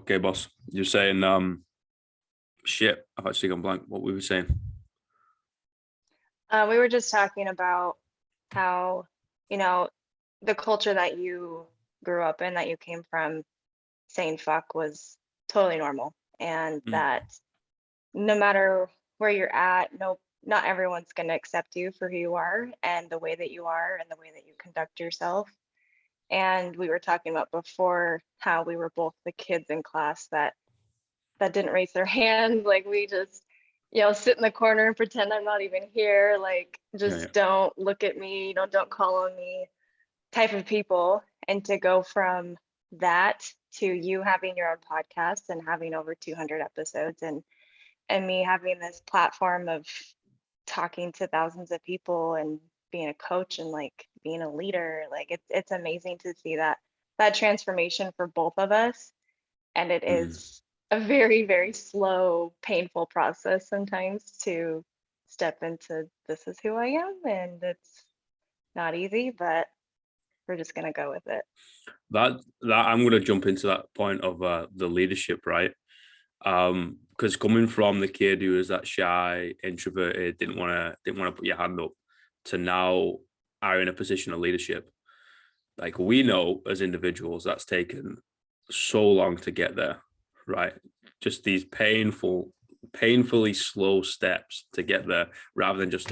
Okay, boss. You're saying shit. I've actually gone blank. What we were saying. We were just talking about how, you know, the culture that you grew up in, that you came from, saying fuck was totally normal. And Mm, that no matter where you're at, no, not everyone's going to accept you for who you are and the way that you are and the way that you conduct yourself. And we were talking about before how we were both the kids in class that didn't raise their hand. Like we just, sit in the corner and pretend I'm not even here. Like yeah, yeah. just don't look at me, don't call on me type of people. And to go from that to you having your own podcast and having over 200 episodes and me having this platform of talking to thousands of people and being a coach and like being a leader, like it's amazing to see that transformation for both of us. And it Mm. is a very, very slow, painful process sometimes to step into this is who I am. And it's not easy, but we're just going to go with it. That I'm gonna jump into that point of the leadership, right? Because coming from the kid who was that shy, introverted, didn't wanna put your hand up, to now are in a position of leadership. Like we know as individuals, that's taken so long to get there, right? Just these painfully slow steps to get there, rather than just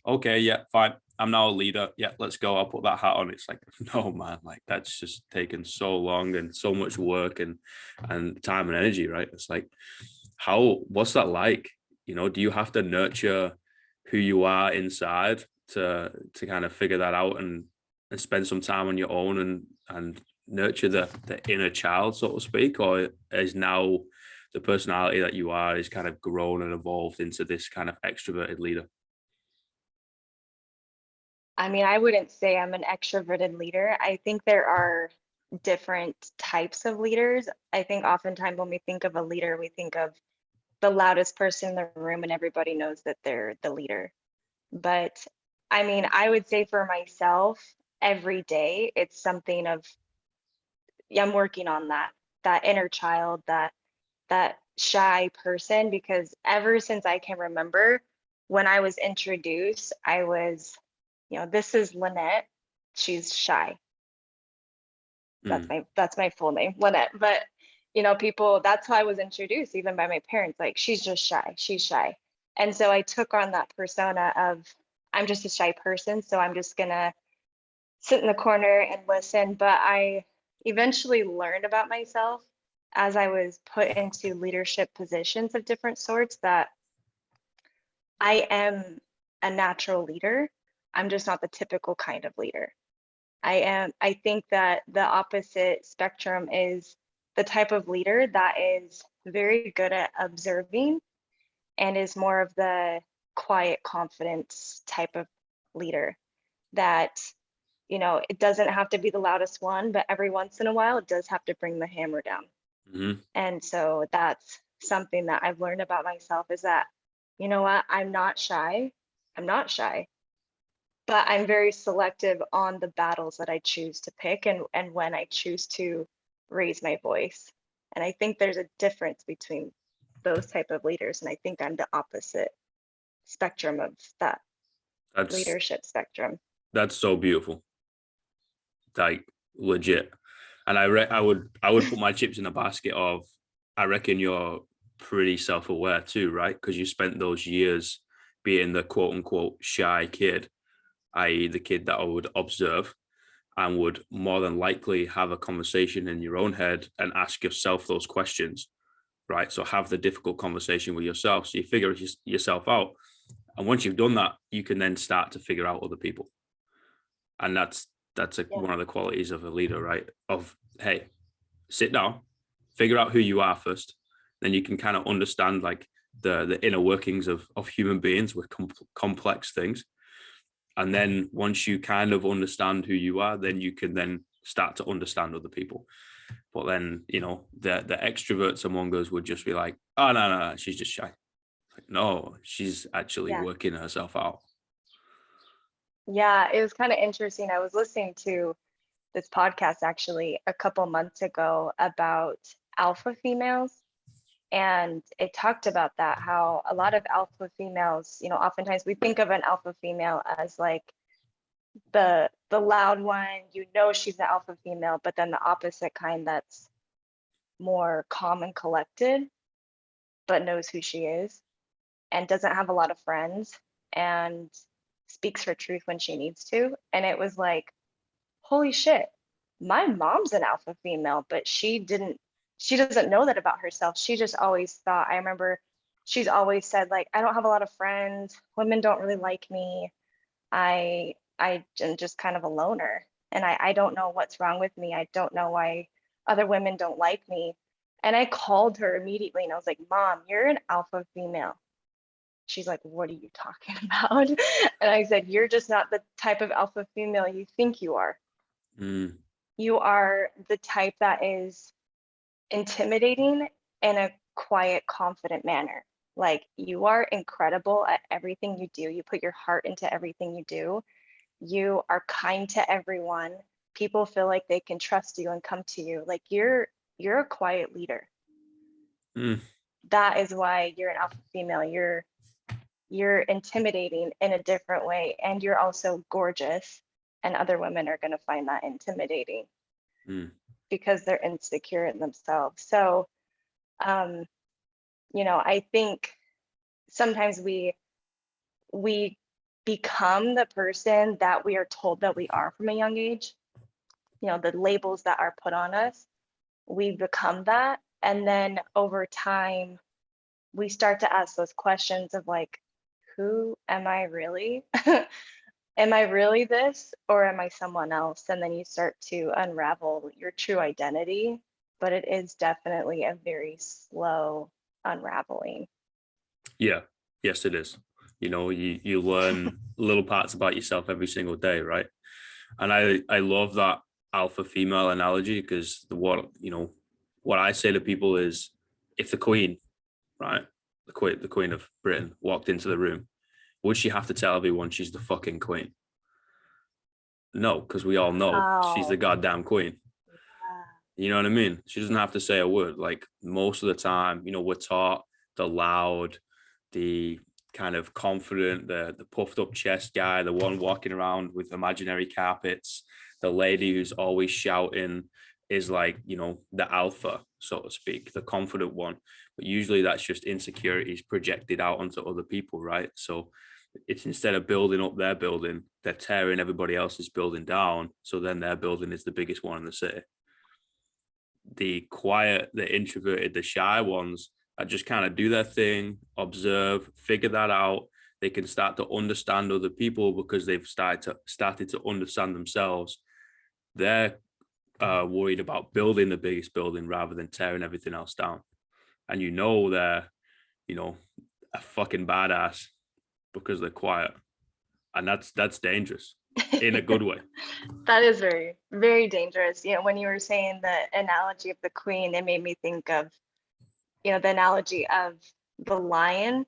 okay, yeah, fine, I'm now a leader, yeah, let's go, I'll put that hat on. It's like, no man, like that's just taken so long and so much work and time and energy, right? It's like, what's that like? Do you have to nurture who you are inside to kind of figure that out and spend some time on your own and nurture the inner child, so to speak? Or is now the personality that you are is kind of grown and evolved into this kind of extroverted leader? I mean, I wouldn't say I'm an extroverted leader. I think there are different types of leaders. I think oftentimes when we think of a leader, we think of the loudest person in the room and everybody knows that they're the leader. But I mean, I would say for myself, every day it's something of, yeah, I'm working on that inner child, that shy person, because ever since I can remember, when I was introduced, I was, this is Lynette. She's shy. Mm, That's my full name, Lynette. But people, that's how I was introduced, even by my parents. Like, she's just shy. She's shy. And so I took on that persona of I'm just a shy person, so I'm just gonna sit in the corner and listen. But I eventually learned about myself as I was put into leadership positions of different sorts that I am a natural leader. I'm just not the typical kind of leader. I think that the opposite spectrum is the type of leader that is very good at observing and is more of the quiet confidence type of leader that, it doesn't have to be the loudest one, but every once in a while it does have to bring the hammer down. mm, And so that's something that I've learned about myself, is that, you know what, I'm not shy. I'm not shy, but I'm very selective on the battles that I choose to pick and when I choose to raise my voice. And I think there's a difference between those type of leaders. And I think I'm the opposite spectrum of that that's leadership spectrum. that's so beautiful, like legit. And I would put my chips in the basket of, I reckon you're pretty self-aware too, right? Because you spent those years being the quote unquote shy kid, i.e. the kid that I would observe and would more than likely have a conversation in your own head and ask yourself those questions, right? So have the difficult conversation with yourself. So you figure yourself out. And once you've done that, you can then start to figure out other people. And Yeah. one of the qualities of a leader, right? Of, hey, sit down, figure out who you are first. Then you can kind of understand like the inner workings of human beings with complex things. And then once you kind of understand who you are, then you can then start to understand other people. But then, the extroverts among us would just be like, oh, no, she's just shy. Like, no, she's actually Yeah. working herself out. Yeah. It was kind of interesting. I was listening to this podcast actually a couple months ago about alpha females. And it talked about that, how a lot of alpha females, oftentimes we think of an alpha female as like the loud one, she's the alpha female, but then the opposite kind that's more calm and collected, but knows who she is and doesn't have a lot of friends and speaks her truth when she needs to. And it was like, holy shit, my mom's an alpha female, but she doesn't know that about herself. She just always thought, I remember she's always said, like, I don't have a lot of friends. Women don't really like me. I am just kind of a loner. And I don't know what's wrong with me. I don't know why other women don't like me. And I called her immediately and I was like, Mom, you're an alpha female. She's like, what are you talking about? And I said, you're just not the type of alpha female you think you are. Mm. You are the type that is intimidating in a quiet, confident manner. Like, you are incredible at everything you do. You put your heart into everything you do. You are kind to everyone. People feel like they can trust you and come to you. Like, you're a quiet leader. Mm. That is why you're an alpha female. You're intimidating in a different way, and you're also gorgeous, and other women are going to find that intimidating because they're insecure in themselves. So I think sometimes we become the person that we are told that we are from a young age. The labels that are put on us, we become that, and then over time we start to ask those questions of like, who am I really? Am I really this, or am I someone else? And then you start to unravel your true identity, but it is definitely a very slow unraveling. Yeah, yes, it is. You learn little parts about yourself every single day, right? And I love that alpha female analogy, because what I say to people is, if the queen, right, the queen of Britain walked into the room, would she have to tell everyone she's the fucking queen? No, because we all know she's the goddamn queen. You know what I mean? She doesn't have to say a word. Like, most of the time, we're taught the loud, the kind of confident, the puffed up chest guy, the one walking around with imaginary carpets, the lady who's always shouting is like, the alpha, so to speak, the confident one. But usually that's just insecurities projected out onto other people, right? So it's, instead of building up their building, they're tearing everybody else's building down. So then their building is the biggest one in the city. The quiet, the introverted, the shy ones that just kind of do their thing, observe, figure that out. They can start to understand other people because they've started to understand themselves. They're worried about building the biggest building rather than tearing everything else down. And they're, a fucking badass because they're quiet. And that's dangerous in a good way. That is very, very dangerous. When you were saying the analogy of the queen, it made me think of, the analogy of the lion.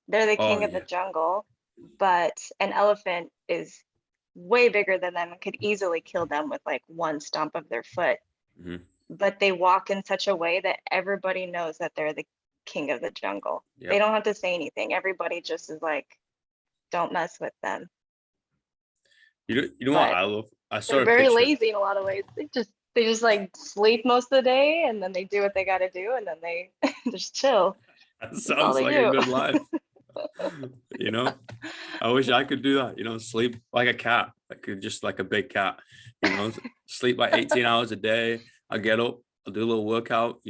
They're the king of the jungle, but an elephant is way bigger than them and could easily kill them with like one stomp of their foot. Mm-hmm. But they walk in such a way that everybody knows that they're the king of the jungle. Yep. They don't have to say anything. Everybody just is like, don't mess with them. You know what I love? I saw they're very lazy in a lot of ways. They just like sleep most of the day, and then they do what they got to do, and then they just chill. That sounds like a good life. I wish I could do that. Sleep like a cat. I could, just like a big cat. Sleep like 18 hours a day. I'll get up, I'll do a little workout.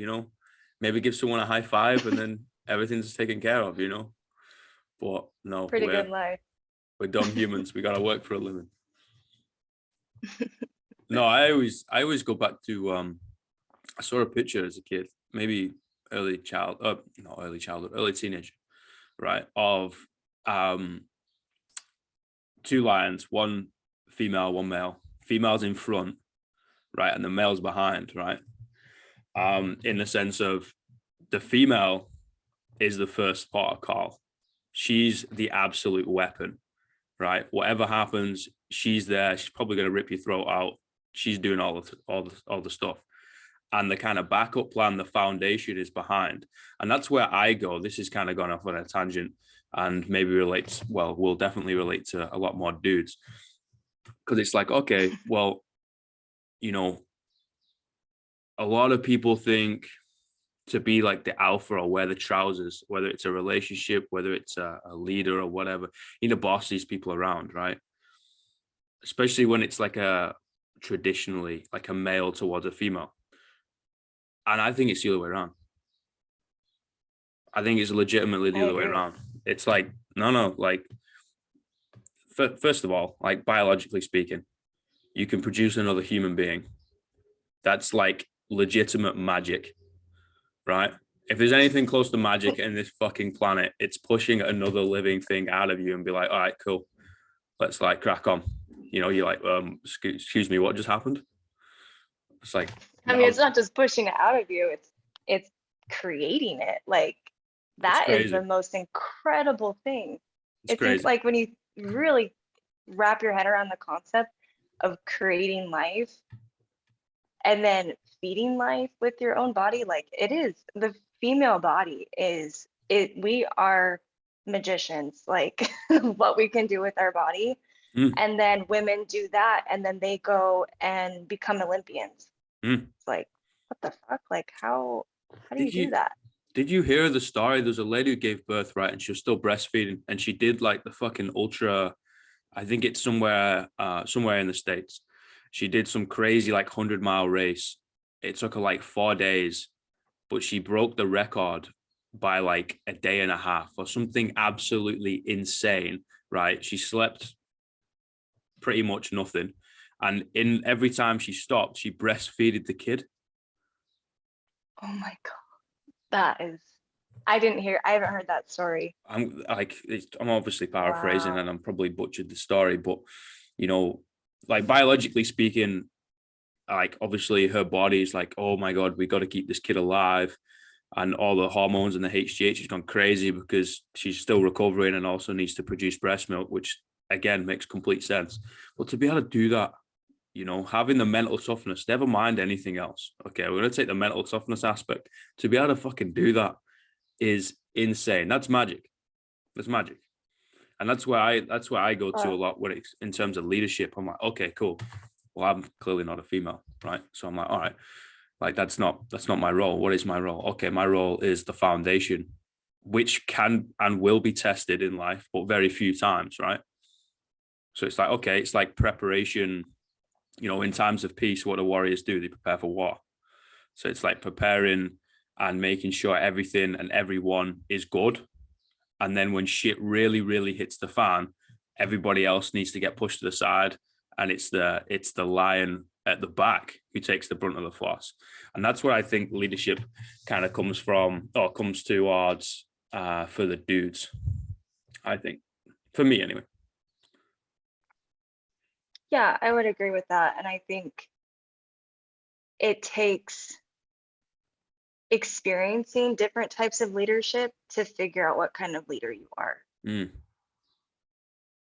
Maybe give someone a high five, and then everything's taken care of. But no, pretty good life. We're dumb humans. We gotta work for a living. No, I always go back to I saw a picture as a kid, maybe early teenager, right? Of two lions, one female, one male. Female's in front, right, and the male's behind, right? In the sense of the female is the first port of call. She's the absolute weapon, right? Whatever happens, she's there. She's probably going to rip your throat out. She's doing all the stuff. and the kind of backup plan, the foundation is behind. And that's where I go. This is kind of gone off on a tangent and maybe relates, well, will definitely relate to a lot more dudes. Because it's like, okay, well, you know, a lot of people think to be like the alpha or wear the trousers, whether it's a relationship, whether it's a leader or whatever, you need to boss these people around, right? Especially when it's like a traditionally like a male towards a female. And I think it's the other way around. I think it's legitimately I the other way agree. around. It's like, no, like, first of all, like biologically speaking, you can produce another human being. That's like legitimate magic, right? If there's anything close to magic in this fucking planet, it's pushing another living thing out of you and be like, all right, cool, let's like crack on. You know, you're like, excuse me, what just happened? It's like, I mean, wow, it's not just pushing it out of you, it's creating it. Like it's that is crazy. the most incredible thing. It's It's crazy. like when you really wrap your head around the concept of creating life and then feeding life with your own body, like it is the female body is it we are magicians, like what we can do with our body. Mm, And then women do that and then they go and become Olympians. mm. It's like, what the fuck? Like how do you Did do you that? did you hear the story? There's a lady who gave birth, right, and she was still breastfeeding, and she did like the fucking ultra. I think it's somewhere in the States. She did some crazy like 100-mile race. It took her like 4 days, but she broke the record by like a day and a half or something absolutely insane, right? She slept pretty much nothing. And in every time she stopped, she breastfeeded the kid. Oh my God. That is, I haven't heard that story. I'm obviously paraphrasing and Wow. I'm probably butchered the story, but you know, like biologically speaking, like obviously her body is like, oh my God, we got to keep this kid alive. And all the hormones and the HGH has gone crazy because she's still recovering and also needs to produce breast milk, which again makes complete sense. But to be able to do that, you know, having the mental toughness, never mind anything else. Okay, we're gonna take the mental toughness aspect. To be able to fucking do that is insane. That's magic. That's magic. And that's where I go to a Well, lot when it's in terms of leadership. I'm like, okay, cool. Well, I'm clearly not a female, right? So I'm like, all right, like that's not my role. What is my role? Okay, my role is the foundation, which can and will be tested in life, but very few times, right? So it's like, okay, it's like preparation. You know, in times of peace, what do warriors do? They prepare for war. So it's like preparing and making sure everything and everyone is good. And then when shit really, really hits the fan, everybody else needs to get pushed to the side. And it's the lion at the back who takes the brunt of the force. And that's where I think leadership kind of comes from or comes towards for the dudes, I think. For me anyway. yeah, I would agree with that. And I think it takes experiencing different types of leadership to figure out what kind of leader you are. Mm,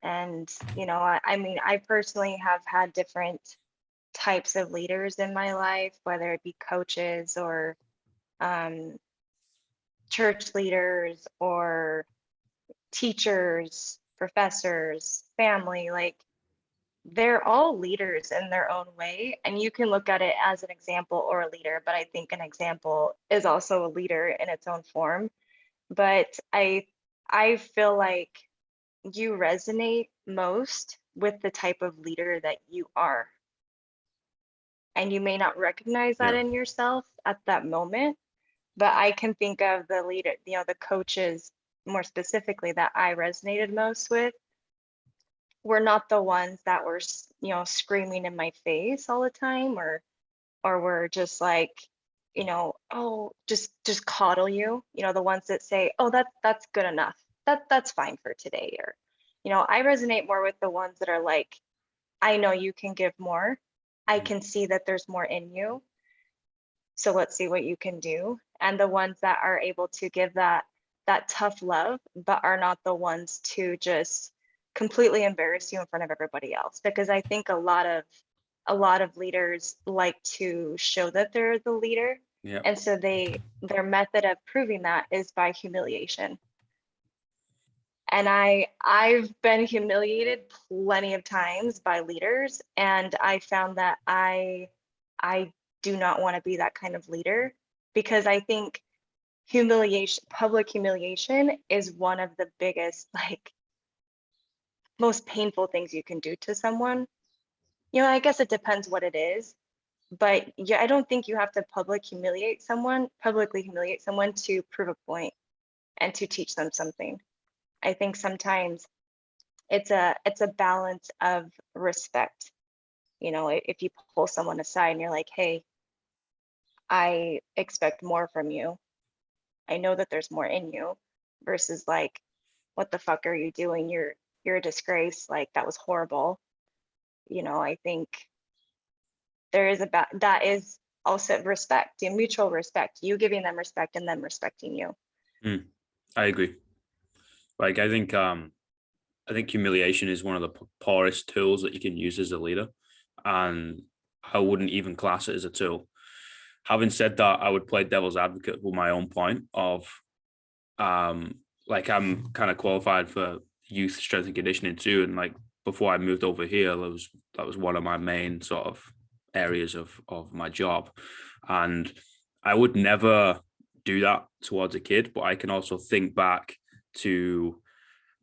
And, I mean, I personally have had different types of leaders in my life, whether it be coaches or um, church leaders or teachers, professors, family, like they're all leaders in their own way. And you can look at it as an example or a leader, but I think an example is also a leader in its own form. But I feel like you resonate most with the type of leader that you are. And you may not recognize that yeah. in yourself at that moment, but I can think of the leader, the coaches more specifically that I resonated most with were not the ones that were, screaming in my face all the time or were just like, oh, just coddle you, the ones that say, oh, that's good enough. That's fine for today. Or, I resonate more with the ones that are like, I know you can give more. I Mm, can see that there's more in you. So let's see what you can do. And the ones that are able to give that tough love, but are not the ones to just completely embarrass you in front of everybody else. Because I think a lot of a lot of leaders like to show that they're the leader. Yeah. And so their method of proving that is by humiliation. And I've been humiliated plenty of times by leaders, and I found that I do not want to be that kind of leader, because I think public humiliation is one of the biggest, like, most painful things you can do to someone. I guess it depends what it is, but yeah, I don't think you have to publicly humiliate someone to prove a point and to teach them something. I think sometimes it's a balance of respect. If you pull someone aside and you're like, hey, I expect more from you. I know that there's more in you, versus like, what the fuck are you doing? You're a disgrace. Like, that was horrible. I think that is also respect, mutual respect, you giving them respect and them respecting you. I agree. Like, I think humiliation is one of the poorest tools that you can use as a leader, and I wouldn't even class it as a tool. Having said that, I would play devil's advocate with my own point of, like, I'm kind of qualified for youth strength and conditioning too, and like before I moved over here, that was one of my main sort of areas of my job, and I would never do that towards a kid, but I can also think back to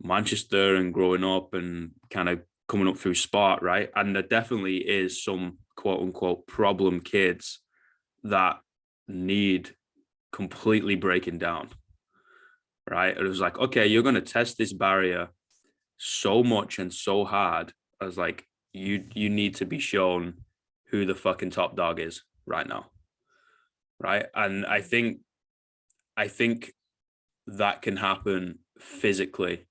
Manchester and growing up and kind of coming up through sport, right? And there definitely is some quote unquote problem kids that need completely breaking down, right? It was like, okay, you're going to test this barrier so much and so hard. I was like, you need to be shown who the fucking top dog is right now, right? And I think that can happen physically,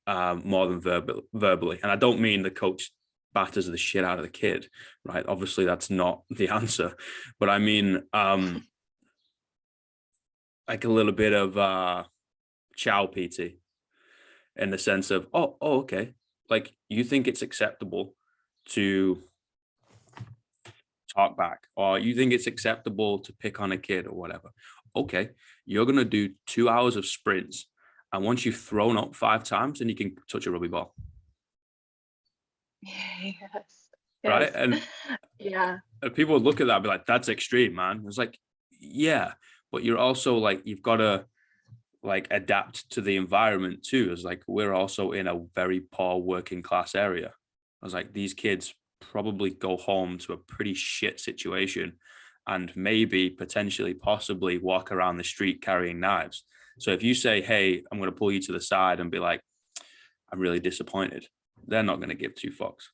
more than verbally. And I don't mean the coach batters the shit out of the kid, right? Obviously, that's not the answer. But I mean, like a little bit of chow PT, in the sense of, okay, like, you think it's acceptable to talk back, or you think it's acceptable to pick on a kid or whatever. Okay, you're going to do 2 hours of sprints. And once you've thrown up 5 times, then you can touch a rugby ball. Yes. Right. Yes. And Yeah. people would look at that and be like, that's extreme, man. It's like, yeah, but you're also like, you've got to like adapt to the environment too. It's like, we're also in a very poor working class area. I was like, these kids probably go home to a pretty shit situation and maybe potentially possibly walk around the street carrying knives. So if you say, hey, I'm going to pull you to the side and be like, I'm really disappointed, they're not going to give two fucks.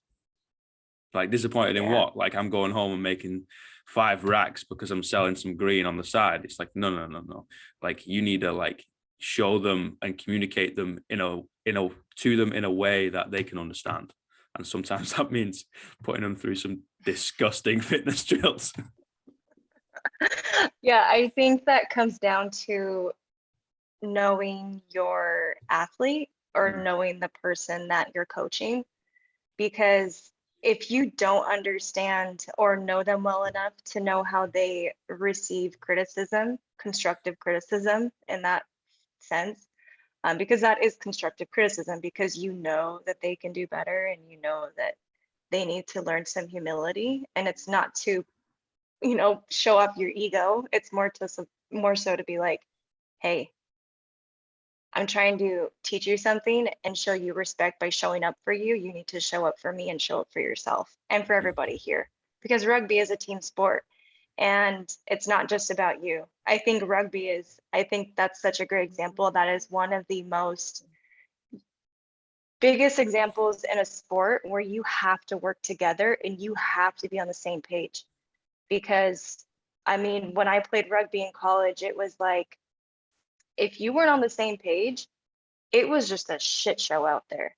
Like, disappointed in Yeah. what? Like, I'm going home and making 5 racks because I'm selling some green on the side. It's like, no. Like, you need to like show them and communicate them to them in a way that they can understand. And sometimes that means putting them through some disgusting fitness drills. Yeah, I think that comes down to knowing your athlete, or knowing the person that you're coaching, because if you don't understand or know them well enough to know how they receive criticism, constructive criticism in that sense, because that is constructive criticism, because you know that they can do better, and you know that they need to learn some humility, and it's not to show off your ego. It's more so to be like, hey, I'm trying to teach you something and show you respect by showing up for you. You need to show up for me and show up for yourself and for everybody here, because rugby is a team sport, and it's not just about you. I think that's such a great example. That is one of the most biggest examples in a sport where you have to work together and you have to be on the same page. Because I mean, when I played rugby in college, it was like, if you weren't on the same page, it was just a shit show out there.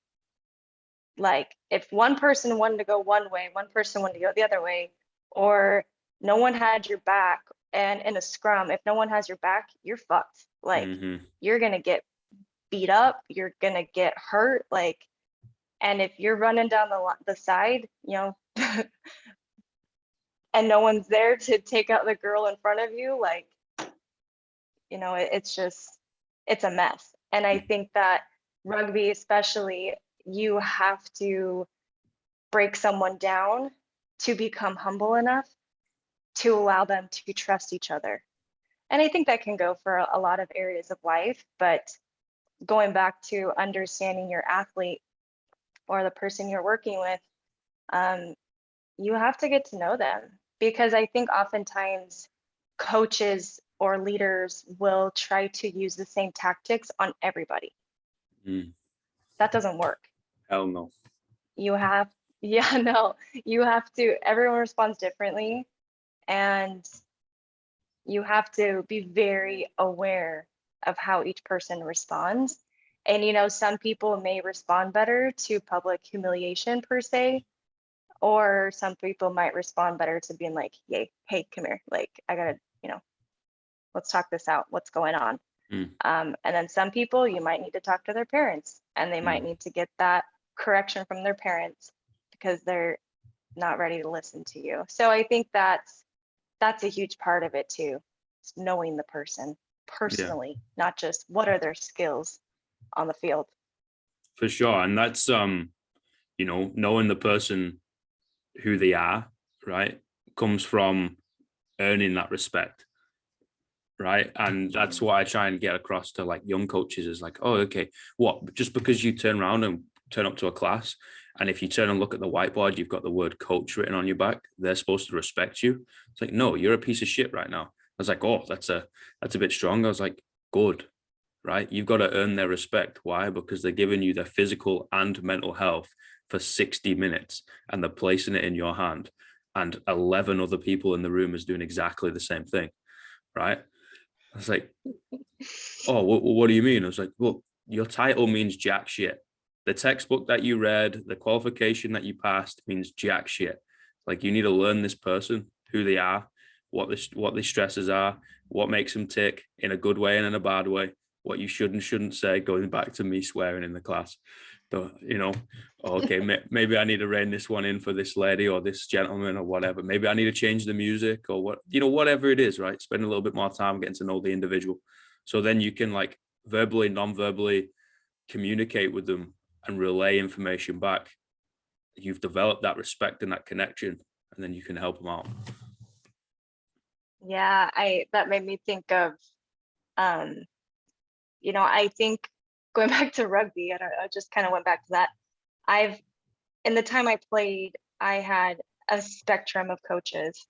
Like, if one person wanted to go one way, one person wanted to go the other way, or no one had your back, and in a scrum, if no one has your back, you're fucked. Like, Mm-hmm. you're gonna get beat up, you're gonna get hurt. Like, and if you're running down the side, and no one's there to take out the girl in front of you, like, it's just, it's a mess. And I think that rugby, especially, you have to break someone down to become humble enough to allow them to trust each other. And I think that can go for a lot of areas of life, but going back to understanding your athlete or the person you're working with, you have to get to know them, because I think oftentimes coaches or leaders will try to use the same tactics on everybody. That doesn't work. Hell no. You have, yeah, no, you have to, everyone responds differently, and you have to be very aware of how each person responds. And some people may respond better to public humiliation per se, or some people might respond better to being like, "Yay, hey, come here, like, I gotta, let's talk this out, what's going on." And then some people, you might need to talk to their parents, and they might need to get that correction from their parents because they're not ready to listen to you. So I think that's a huge part of it too. It's knowing the person personally, not just what are their skills on the field. For sure. And that's knowing the person, who they are, right, comes from earning that respect, right? And that's what I try and get across to like young coaches is like, oh, okay, what, just because you turn around and turn up to a class, and if you turn and look at the whiteboard, you've got the word coach written on your back, they're supposed to respect you? It's like, no, you're a piece of shit right now. I was like, oh, that's a bit strong. I was like, good, right? You've got to earn their respect. Why? Because they're giving you their physical and mental health for 60 minutes, and they're placing it in your hand, and 11 other people in the room is doing exactly the same thing, right? I was like, oh, what do you mean? I was like, well, your title means jack shit. The textbook that you read, the qualification that you passed means jack shit. Like, you need to learn this person, who they are, what the stresses are, what makes them tick in a good way and in a bad way, what you should and shouldn't say, going back to me swearing in the class. So, okay, maybe I need to rein this one in for this lady or this gentleman or whatever. Maybe I need to change the music or whatever it is, right? Spend a little bit more time getting to know the individual. So then you can like verbally, non-verbally communicate with them and relay information back. You've developed that respect and that connection, and then you can help them out. Yeah, that made me think of, I think going back to rugby, I just kind of went back to that. In the time I played, I had a spectrum of coaches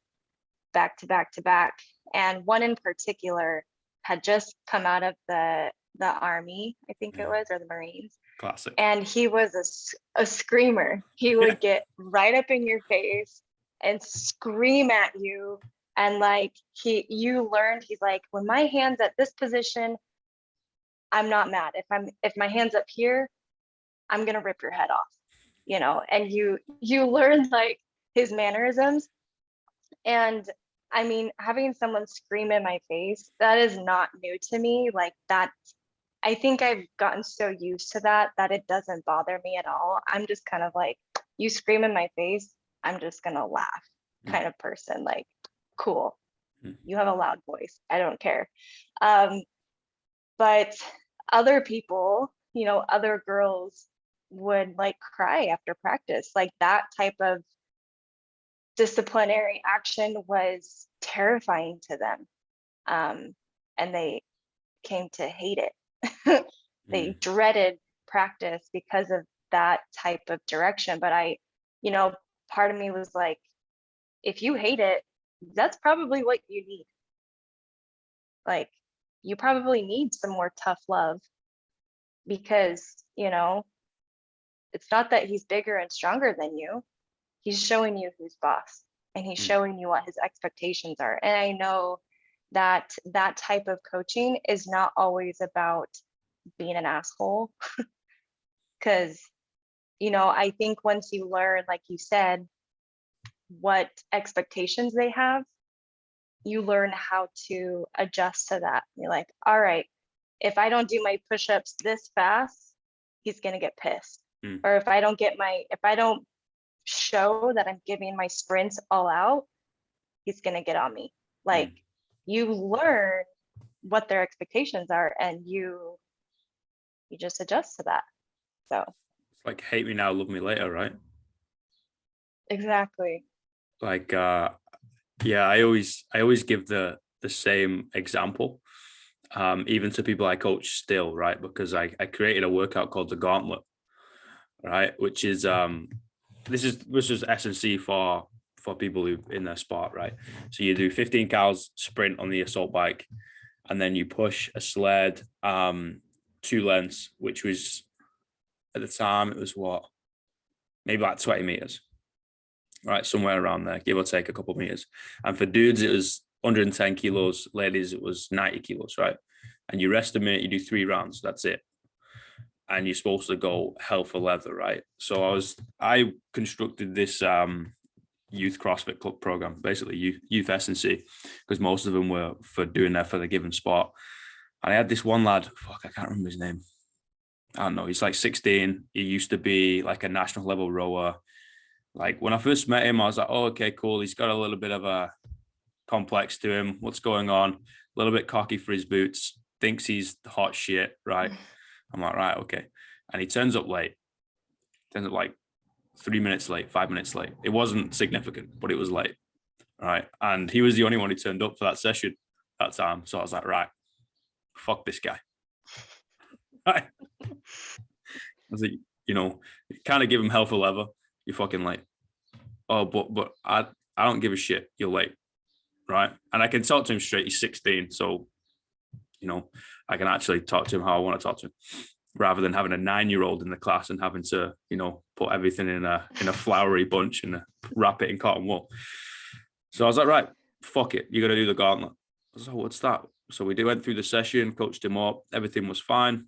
back to back to back. And one in particular had just come out of the Army, I think it was, or the Marines. Classic. And he was a screamer. He would get right up in your face and scream at you. And like you learned, he's like, when my hand's at this position, I'm not mad. If my hand's up here, I'm gonna rip your head off, and you learn like his mannerisms. And I mean, having someone scream in my face, that is not new to me. Like that, I think I've gotten so used to that it doesn't bother me at all. I'm just kind of like, you scream in my face, I'm just gonna laugh kind of person. Like, cool, you have a loud voice, I don't care. But other people, other girls would like cry after practice. Like that type of disciplinary action was terrifying to them. And they came to hate it. They dreaded practice because of that type of direction. But part of me was like, if you hate it, that's probably what you need. Like, you probably need some more tough love, because, it's not that he's bigger and stronger than you. He's showing you who's boss, and he's showing you what his expectations are. And I know that that type of coaching is not always about being an asshole, because, I think once you learn, like you said, what expectations they have, you learn how to adjust to that. You're like, all right, if I don't do my push-ups this fast, he's going to get pissed. Or if I don't show that I'm giving my sprints all out, he's going to get on me. Like, you learn what their expectations are, and you just adjust to that. So It's like hate me now, love me later, right? exactly. Like yeah, I always give the same example, even to people I coach still, right? Because I created a workout called the Gauntlet, right? Which is this is S&C for people who in their sport, right? So you do 15 cals sprint on the assault bike, and then you push a sled 2 lengths, which was at the time it was what, maybe like 20 meters, right? Somewhere around there, give or take a couple of meters. And for dudes, it was 110 kilos. Ladies, it was 90 kilos, right? And you rest a minute, you do 3 rounds. That's it. And you're supposed to go hell for leather, right? So I constructed this youth CrossFit club program, basically youth S&C, because most of them were for doing that for the given sport. And I had this one lad, I can't remember his name. I don't know. He's like 16. He used to be like a national level rower. Like when I first met him, I was like, oh, okay, cool. He's got a little bit of a complex to him. What's going on? A little bit cocky for his boots. Thinks he's hot shit, right? I'm like, right, okay. And he turns up late. Turns up like 3 minutes late, 5 minutes late. It wasn't significant, but it was late, right? And he was the only one who turned up for that session that time. So I was like, right, fuck this guy. Right? I was like, kind of give him hell for leather. You're fucking late. Oh, but I don't give a shit. You're late, right? And I can talk to him straight. He's 16, so I can actually talk to him how I want to talk to him, rather than having a 9-year-old in the class and having to put everything in a flowery bunch and wrap it in cotton wool. So I was like, right, fuck it, you're gonna do the gauntlet. I was like, what's that? So we went through the session, coached him up, everything was fine.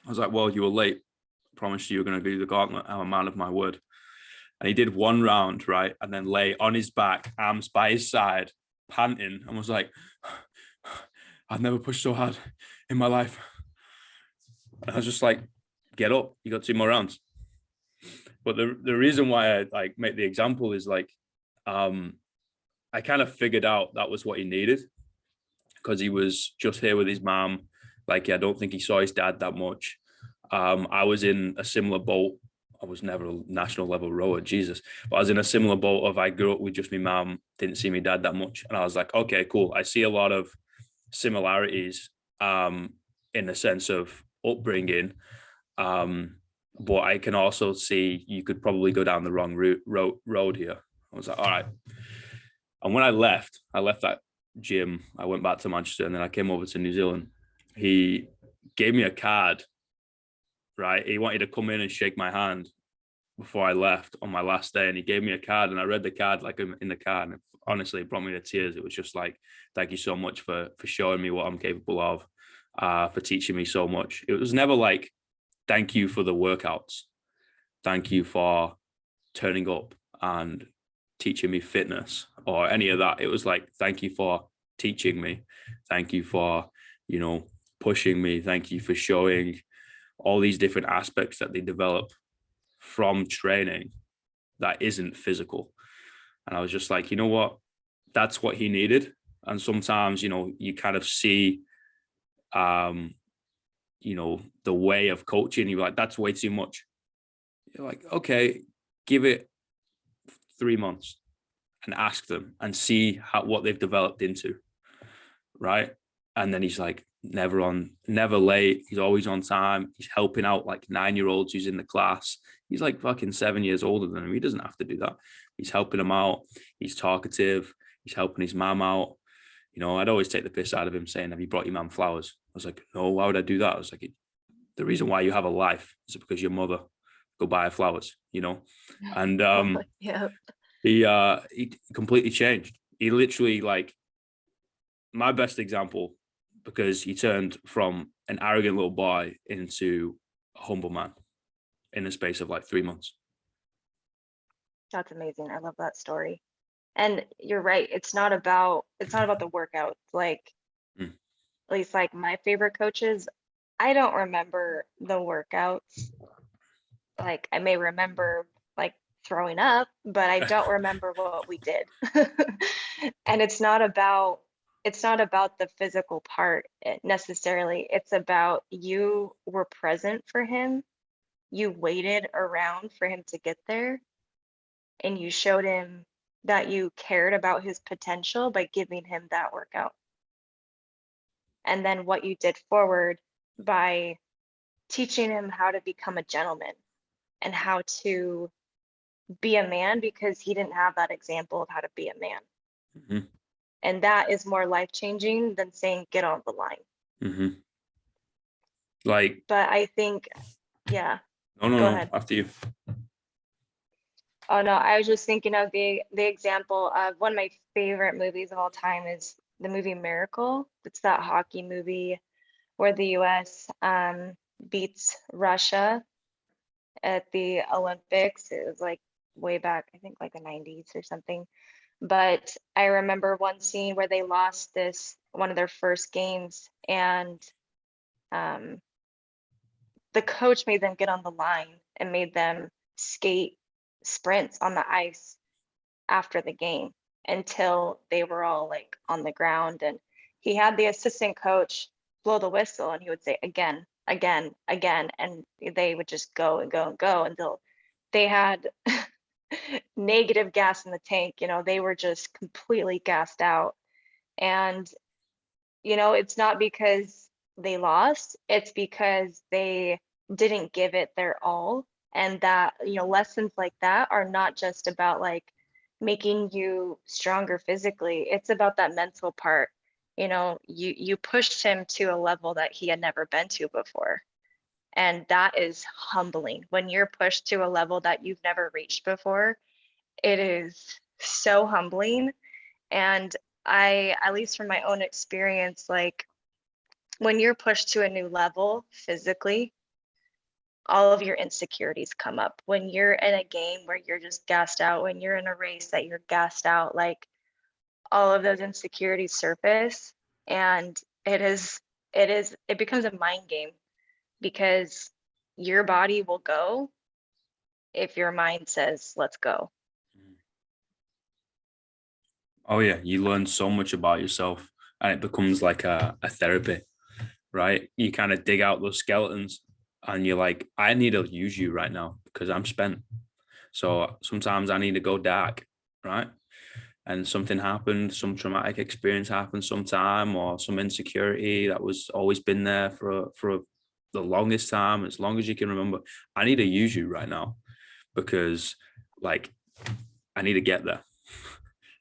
I was like, well, you were late. I promised you were going to do the gauntlet. I'm a man of my word. And he did 1 round, right? And then lay on his back, arms by his side, panting, and was like, I've never pushed so hard in my life. And I was just like, get up, you got 2 more rounds. But the reason why I like make the example is like, I kind of figured out that was what he needed, because he was just here with his mom. Like, I don't think he saw his dad that much. I was in a similar boat. I was never a national level rower, Jesus. But I was in a similar boat of I grew up with just my mom, didn't see my dad that much. And I was like, okay, cool. I see a lot of similarities in the sense of upbringing. But I can also see you could probably go down the wrong road here. I was like, all right. And when I left that gym. I went back to Manchester, and then I came over to New Zealand. He gave me a card, right? He wanted to come in and shake my hand before I left on my last day, and he gave me a card, and I read the card like in the card, and honestly, it brought me to tears. It was just like, thank you so much for showing me what I'm capable of, for teaching me so much. It was never like, thank you for the workouts, thank you for turning up and teaching me fitness or any of that. It was like, thank you for teaching me, thank you for pushing me, thank you for showing all these different aspects that they develop from training that isn't physical. And I was just like, you know what, that's what he needed. And sometimes you kind of see the way of coaching, you're like, that's way too much. You're like, okay, give it 3 months and ask them and see what they've developed into, right? And then he's like, never late. He's always on time. He's helping out like 9-year-olds who's in the class. He's like fucking 7 years older than him. He doesn't have to do that. He's helping him out. He's talkative. He's helping his mom out. I'd always take the piss out of him saying, have you brought your mom flowers? I was like, no, why would I do that? I was like, the reason why you have a life is because your mother go buy her flowers, and Yeah. he completely changed. He literally, like, my best example, because he turned from an arrogant little boy into a humble man in the space of like 3 months. That's amazing. I love that story. And you're right. It's not about the workouts. Like, at least like my favorite coaches, I don't remember the workouts. Like, I may remember like throwing up, but I don't remember what we did. And it's not about the physical part necessarily. It's about you were present for him. You waited around for him to get there, and you showed him that you cared about his potential by giving him that workout. And then what you did forward by teaching him how to become a gentleman and how to be a man, because he didn't have that example of how to be a man. Mm-hmm. And that is more life changing than saying get on the line. Mm-hmm. Like, But I think, yeah, go no, ahead. after you. Oh no, I was just thinking of the example of one of my favorite movies of all time is the movie Miracle. It's that hockey movie where the US beats Russia at the Olympics. It was like way back, I think like the 90s or something. But I remember one scene where they lost one of their first games, and um, the coach made them get on the line and made them skate sprints on the ice after the game until they were all like on the ground. And he had the assistant coach blow the whistle, and he would say again, again, again, and they would just go and go and go until they had negative gas in the tank. They were just completely gassed out. And it's not because they lost, it's because they didn't give it their all. And that, lessons like that are not just about like making you stronger physically, it's about that mental part. You pushed him to a level that he had never been to before. And that is humbling. When you're pushed to a level that you've never reached before, it is so humbling. And at least from my own experience, like when you're pushed to a new level physically, all of your insecurities come up. When you're in a game where you're just gassed out, when you're in a race that you're gassed out, like all of those insecurities surface. And it becomes a mind game, because your body will go if your mind says, let's go. Oh yeah, you learn so much about yourself, and it becomes like a therapy, right? You kind of dig out those skeletons, and you're like, I need to use you right now because I'm spent. So sometimes I need to go dark, right? And something happened, some traumatic experience happened sometime, or some insecurity that was always been there for the longest time, as long as you can remember. I need to use you right now because, like, I need to get there.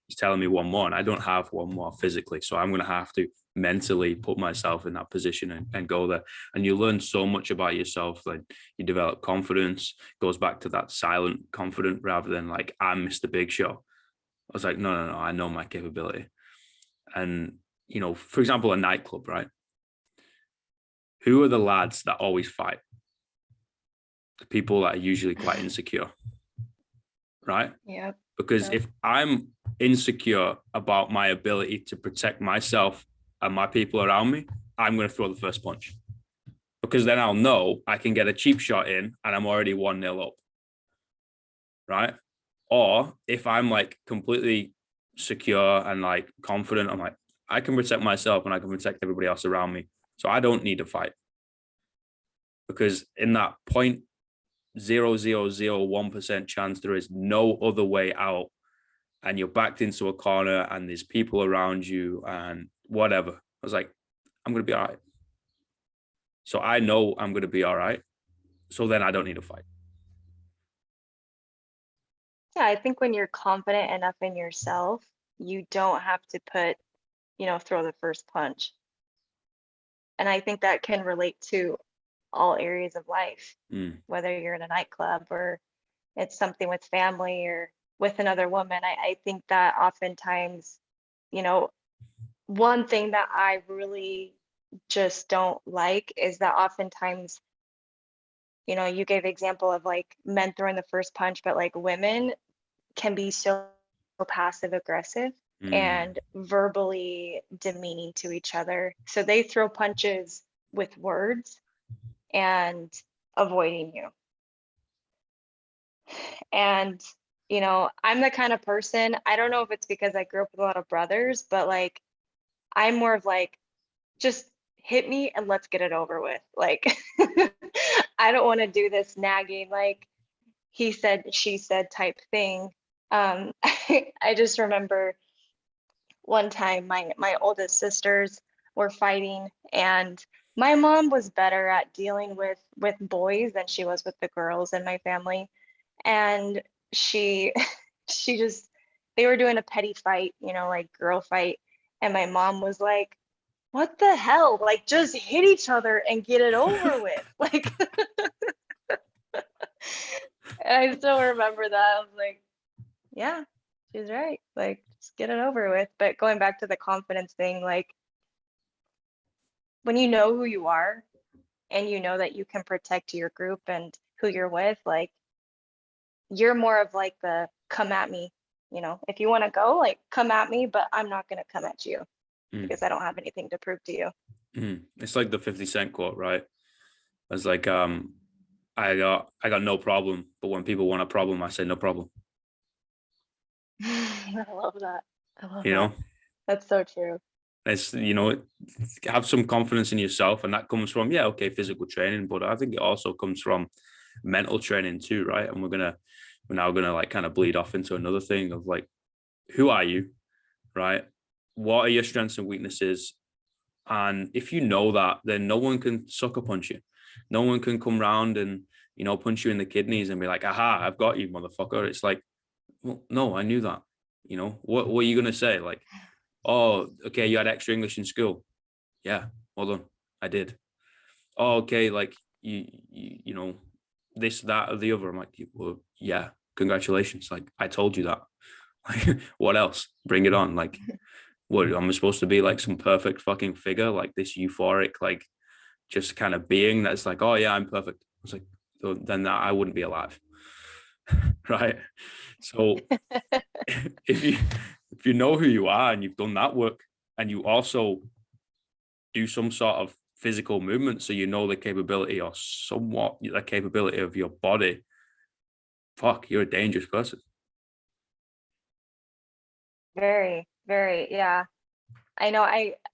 He's telling me one more, and I don't have one more physically, so I'm going to have to mentally put myself in that position and go there. And you learn so much about yourself. Like, you develop confidence. Goes back to that silent confident rather than like, I'm Mr. Big Show. I was like, no, I know my capability. And for example, a nightclub, right? Who are the lads that always fight? The people that are usually quite insecure, right? Yeah. Because if I'm insecure about my ability to protect myself and my people around me, I'm going to throw the first punch, because then I'll know I can get a cheap shot in and I'm already 1-0 up, right? Or if I'm like completely secure and like confident, I'm like, I can protect myself and I can protect everybody else around me. So I don't need to fight, because in that 0.0001% chance, there is no other way out, and you're backed into a corner and there's people around you and whatever. I was like, I'm going to be all right. So I know I'm going to be all right. So then I don't need to fight. Yeah, I think when you're confident enough in yourself, you don't have to throw the first punch. And I think that can relate to all areas of life, whether you're in a nightclub or it's something with family or with another woman. I think that oftentimes, one thing that I really just don't like is that oftentimes, you gave example of like men throwing the first punch, but like women can be so passive aggressive and verbally demeaning to each other. So they throw punches with words and avoiding you. And, I'm the kind of person, I don't know if it's because I grew up with a lot of brothers, but like, I'm more of like, just hit me and let's get it over with. Like, I don't want to do this nagging, like, he said, she said type thing. I just remember one time my oldest sisters were fighting, and my mom was better at dealing with boys than she was with the girls in my family. And she she just they were doing a petty fight, like girl fight, and my mom was like, what the hell, like just hit each other and get it over with. Like, and I still remember that. I was like, yeah, she's right, like just get it over with. But going back to the confidence thing, like when you know who you are and you know that you can protect your group and who you're with, like you're more of like the come at me, if you want to go, like come at me, but I'm not going to come at you Mm. because I don't have anything to prove to you. It's like the 50 Cent quote, right? It's like, I got no problem, but when people want a problem, I say no problem. I love that. I love You that. know, That's so true. it's have some confidence in yourself, and that comes from, yeah, okay, physical training, but I think it also comes from mental training too, right? And we're now gonna like kind of bleed off into another thing of like, who are you, right? What are your strengths and weaknesses? And if you know that, then no one can sucker punch you. No one can come round and punch you in the kidneys and be like, "Aha, I've got you, motherfucker." It's like, well, no, I knew that. What are you gonna say? Like, oh, okay, you had extra English in school. Yeah, well done, I did. Oh, okay, like you this, that, or the other. I'm like, well, yeah, congratulations. Like, I told you that. Like, what else? Bring it on. Like, what am I supposed to be, like some perfect fucking figure, like this euphoric, like just kind of being that's like, oh yeah, I'm perfect. It's like, so then I wouldn't be alive. Right. So if you know who you are and you've done that work, and you also do some sort of physical movement, so you know the capability or somewhat the capability of your body, fuck, you're a dangerous person. Very, very, yeah. I know,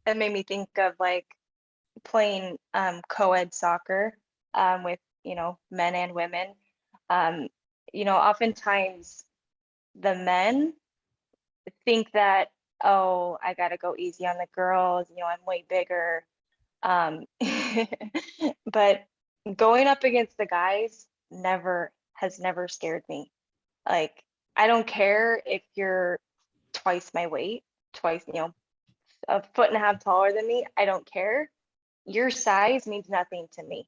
it made me think of like playing co-ed soccer with, men and women. Um, oftentimes the men think that, oh, I gotta go easy on the girls, I'm way bigger. Um, but going up against the guys never scared me. Like, I don't care if you're twice my weight, twice, a foot and a half taller than me. I don't care. Your size means nothing to me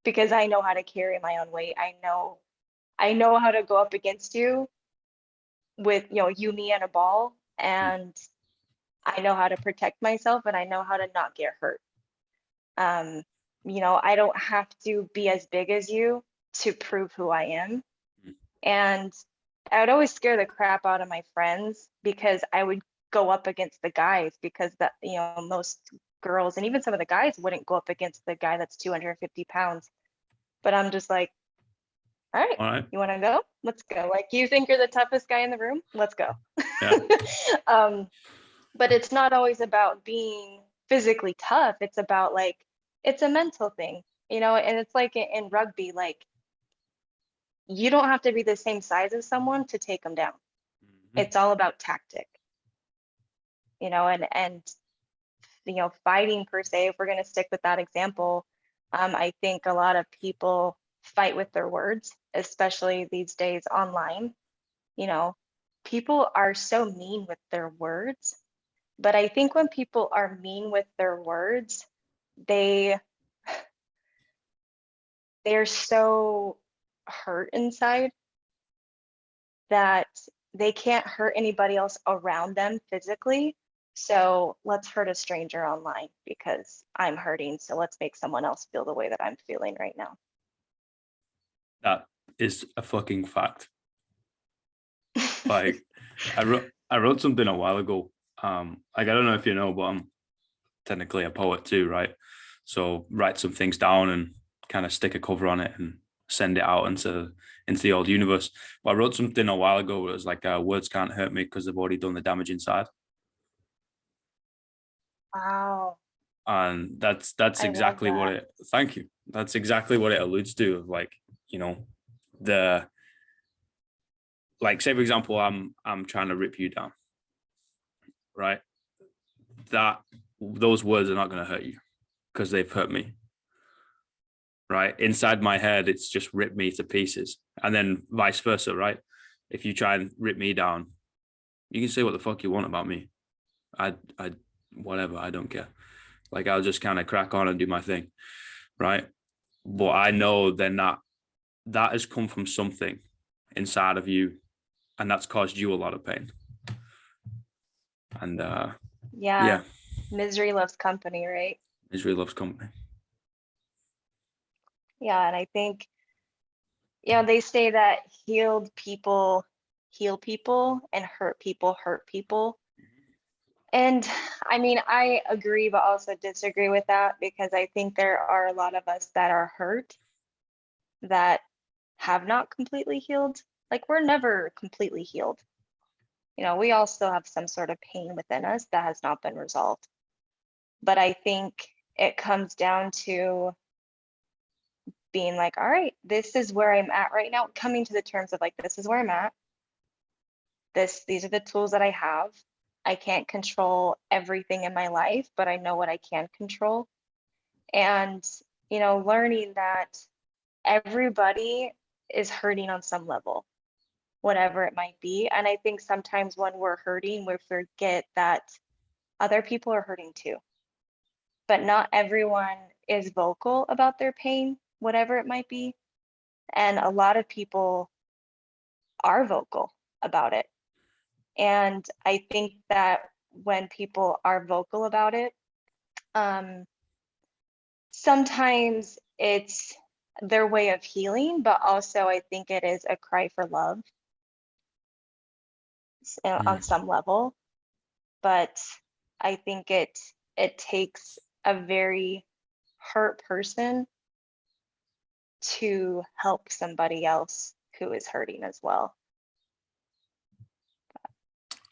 because I know how to carry my own weight. I know how to go up against you with, you, me, and a ball, and I know how to protect myself and I know how to not get hurt. Um, I don't have to be as big as you to prove who I am. And I would always scare the crap out of my friends because I would go up against the guys because most girls and even some of the guys wouldn't go up against the guy that's 250 pounds. But I'm just like, all right, All right. you want to go? Let's go. Like, you think you're the toughest guy in the room? Let's go. Yeah. um, but it's not always about being physically tough. It's about like, it's a mental thing, and it's like in rugby, like you don't have to be the same size as someone to take them down. Mhm. It's all about tactic, and fighting per se, if we're going to stick with that example. I think a lot of people fight with their words, especially these days online. you know People are so mean with their words, but I think when people are mean with their words, they they're so hurt inside that they can't hurt anybody else around them physically. So let's hurt a stranger online because I'm hurting. So let's make someone else feel the way that I'm feeling right now. That is a fucking fact. Like, I wrote something a while ago. Like, I don't know if you know, but I'm technically a poet too, right? So write some things down and kind of stick a cover on it and send it out into the old universe. But I wrote something a while ago where it was like, words can't hurt me because they've already done the damage inside. Wow. And that's I love exactly what that. it, thank you. That's exactly what it alludes to, of like, you know, the, like, say for example, I'm trying to rip you down, right? That those words are not going to hurt you because they've hurt me, right? Inside my head, it's just ripped me to pieces. And then vice versa, right? If you try and rip me down, you can say what the fuck you want about me. I whatever, I don't care. Like, I'll just kind of crack on and do my thing, right? But I know then that has come from something inside of you, and that's caused you a lot of pain. And Yeah. yeah, Misery loves company, right? misery loves company. Yeah. And I think, they say that healed people heal people and hurt people hurt people. And I mean, I agree, but also disagree with that, because I think there are a lot of us that are hurt that have not completely healed. Like, we're never completely healed. We all still have some sort of pain within us that has not been resolved. But I think it comes down to being like, all right, this is where I'm at right now, coming to the terms of like, this is where I'm at. These are the tools that I have. I can't control everything in my life, but I know what I can control. And, learning that everybody is hurting on some level, whatever it might be. And I think sometimes when we're hurting, we forget that other people are hurting too. But not everyone is vocal about their pain, whatever it might be. And a lot of people are vocal about it. And I think that when people are vocal about it, sometimes it's their way of healing, but also I think it is a cry for love on some level. But I think it takes a very hurt person to help somebody else who is hurting as well.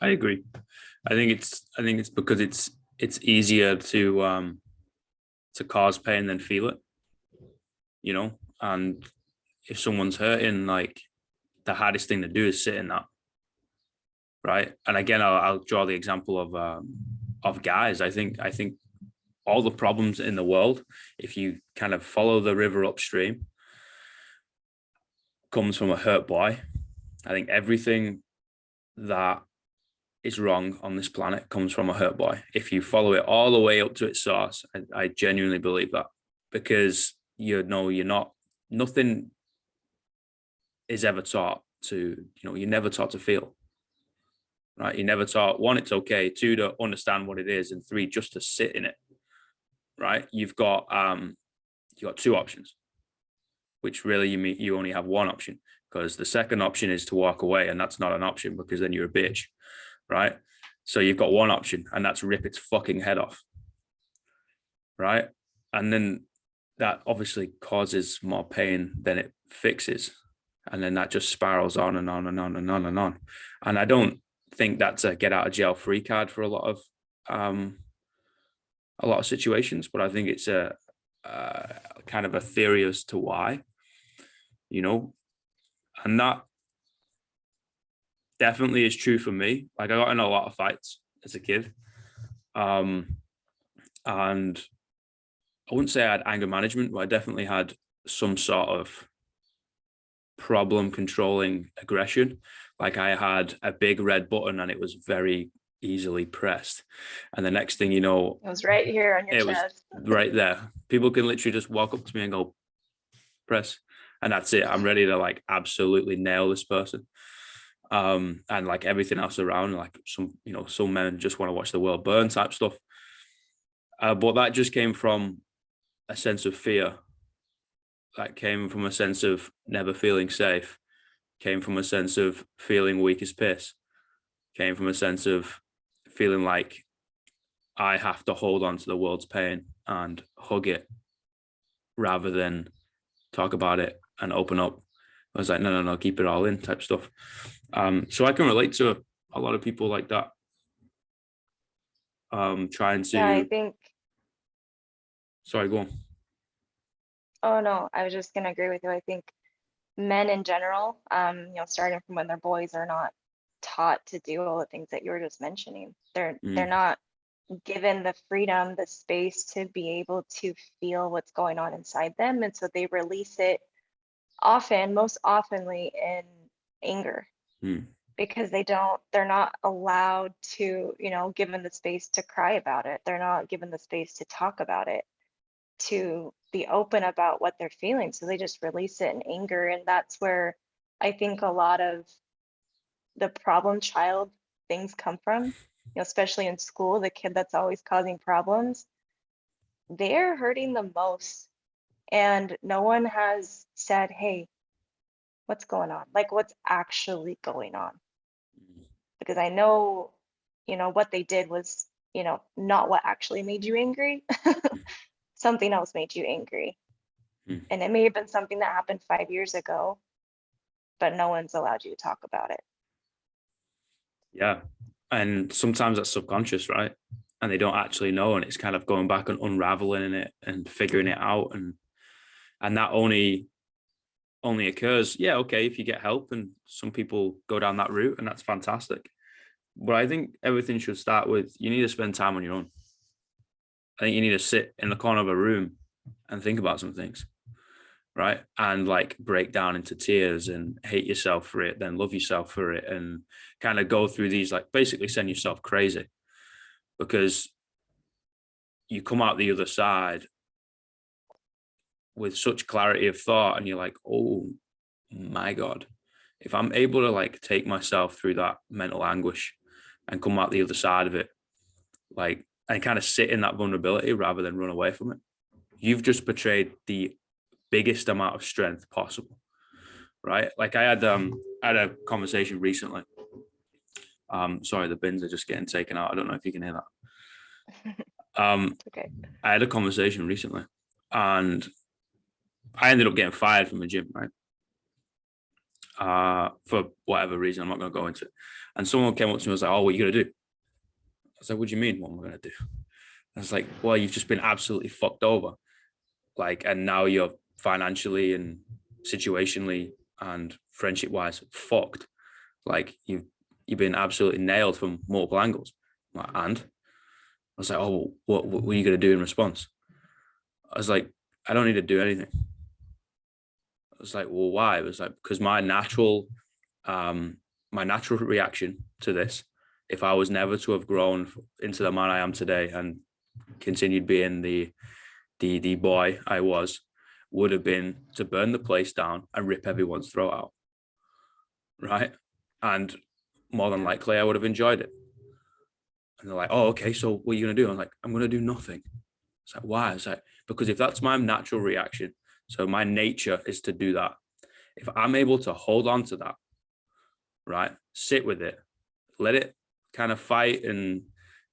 I agree. I think it's because it's easier to cause pain than feel it, and if someone's hurting, like, the hardest thing to do is sit in that, right? And again, I'll draw the example of guys. I think all the problems in the world, if you kind of follow the river upstream, comes from a hurt boy. I think everything that is wrong on this planet comes from a hurt boy. If you follow it all the way up to its source, I genuinely believe that, because you're not, nothing is ever taught to, you're never taught to feel, right? You're never taught, one, it's okay; two, to understand what it is; and three, just to sit in it, right? You've got two options, which really you only have one option, because the second option is to walk away, and that's not an option, because then you're a bitch, right? So you've got one option, and that's rip its fucking head off, right? And then that obviously causes more pain than it fixes, and then that just spirals on and on and on and on and on. And I don't think that's a get out of jail free card for a lot of situations, but I think it's a kind of a theory as to why, and that definitely is true for me. Like, I got in a lot of fights as a kid, and I wouldn't say I had anger management, but I definitely had some sort of problem controlling aggression. Like, I had a big red button and it was very easily pressed, and the next thing you know, It was right here on your chest. was right there. People can literally just walk up to me and go, press, and that's it. I'm ready to, like, absolutely nail this person. And like everything else around, like, some men just want to watch the world burn type stuff. But that just came from a sense of fear. That came from a sense of never feeling safe. Came from a sense of feeling weak as piss. Came from a sense of feeling like I have to hold on to the world's pain and hug it rather than talk about it and open up. I was like, no, keep it all in type stuff. So I can relate to a lot of people like that. Trying Yeah, I to, think, sorry, go on. oh no, I was just gonna agree with you. I think men in general, starting from when they're boys, are not taught to do all the things that you were just mentioning. They're Mm, not given the freedom, the space to be able to feel what's going on inside them. And so they release it often, most oftenly in anger mm, because they're not allowed to, given the space to cry about it. They're not given the space to talk about it, to be open about what they're feeling. So they just release it in anger. And that's where I think a lot of the problem child things come from, especially in school, the kid that's always causing problems, they're hurting the most. And no one has said, hey, what's going on? Like, what's actually going on? Because I know, what they did was, not what actually made you angry. Something else made you angry. mm. And it may have been something that happened 5 years ago, but no one's allowed you to talk about it. Yeah. And sometimes that's subconscious, right? And they don't actually know. And it's kind of going back and unraveling it and figuring it out. And that only occurs, yeah, okay, if you get help, and some people go down that route, and that's fantastic. But I think everything should start with you need to spend time on your own. I think you need to sit in the corner of a room and think about some things, right? And like break down into tears and hate yourself for it, then love yourself for it, and kind of go through these, like basically send yourself crazy, because you come out the other side with such clarity of thought, and you're like, oh my God, if I'm able to like take myself through that mental anguish and come out the other side of it, like, and kind of sit in that vulnerability rather than run away from it, you've just portrayed the biggest amount of strength possible, right? Like I had a conversation recently. Sorry, the bins are just getting taken out. I don't know if you can hear that. Okay. I had a conversation recently, and I ended up getting fired from the gym, right? For whatever reason, I'm not going to go into it. And someone came up to me and was like, "Oh, what are you going to do?" I was like, "What do you mean? What am I going to do?" I was like, "Well, you've just been absolutely fucked over, like, and now you're financially and situationally and friendship wise fucked. Like, you've been absolutely nailed from multiple angles." Like, and I was like, "Oh, what are you going to do in response?" I was like, "I don't need to do anything." I was like, "Well, why?" It was like, because um, my natural reaction to this, if I was never to have grown into the man I am today and continued being the boy I was, would have been to burn the place down and rip everyone's throat out, right? And more than likely, I would have enjoyed it. And they're like, "Oh, okay. So what are you gonna do?" I'm like, "I'm gonna do nothing." It's like, why? It's like, because if that's my natural reaction, so my nature is to do that. If I'm able to hold on to that, right, sit with it, let it kind of fight and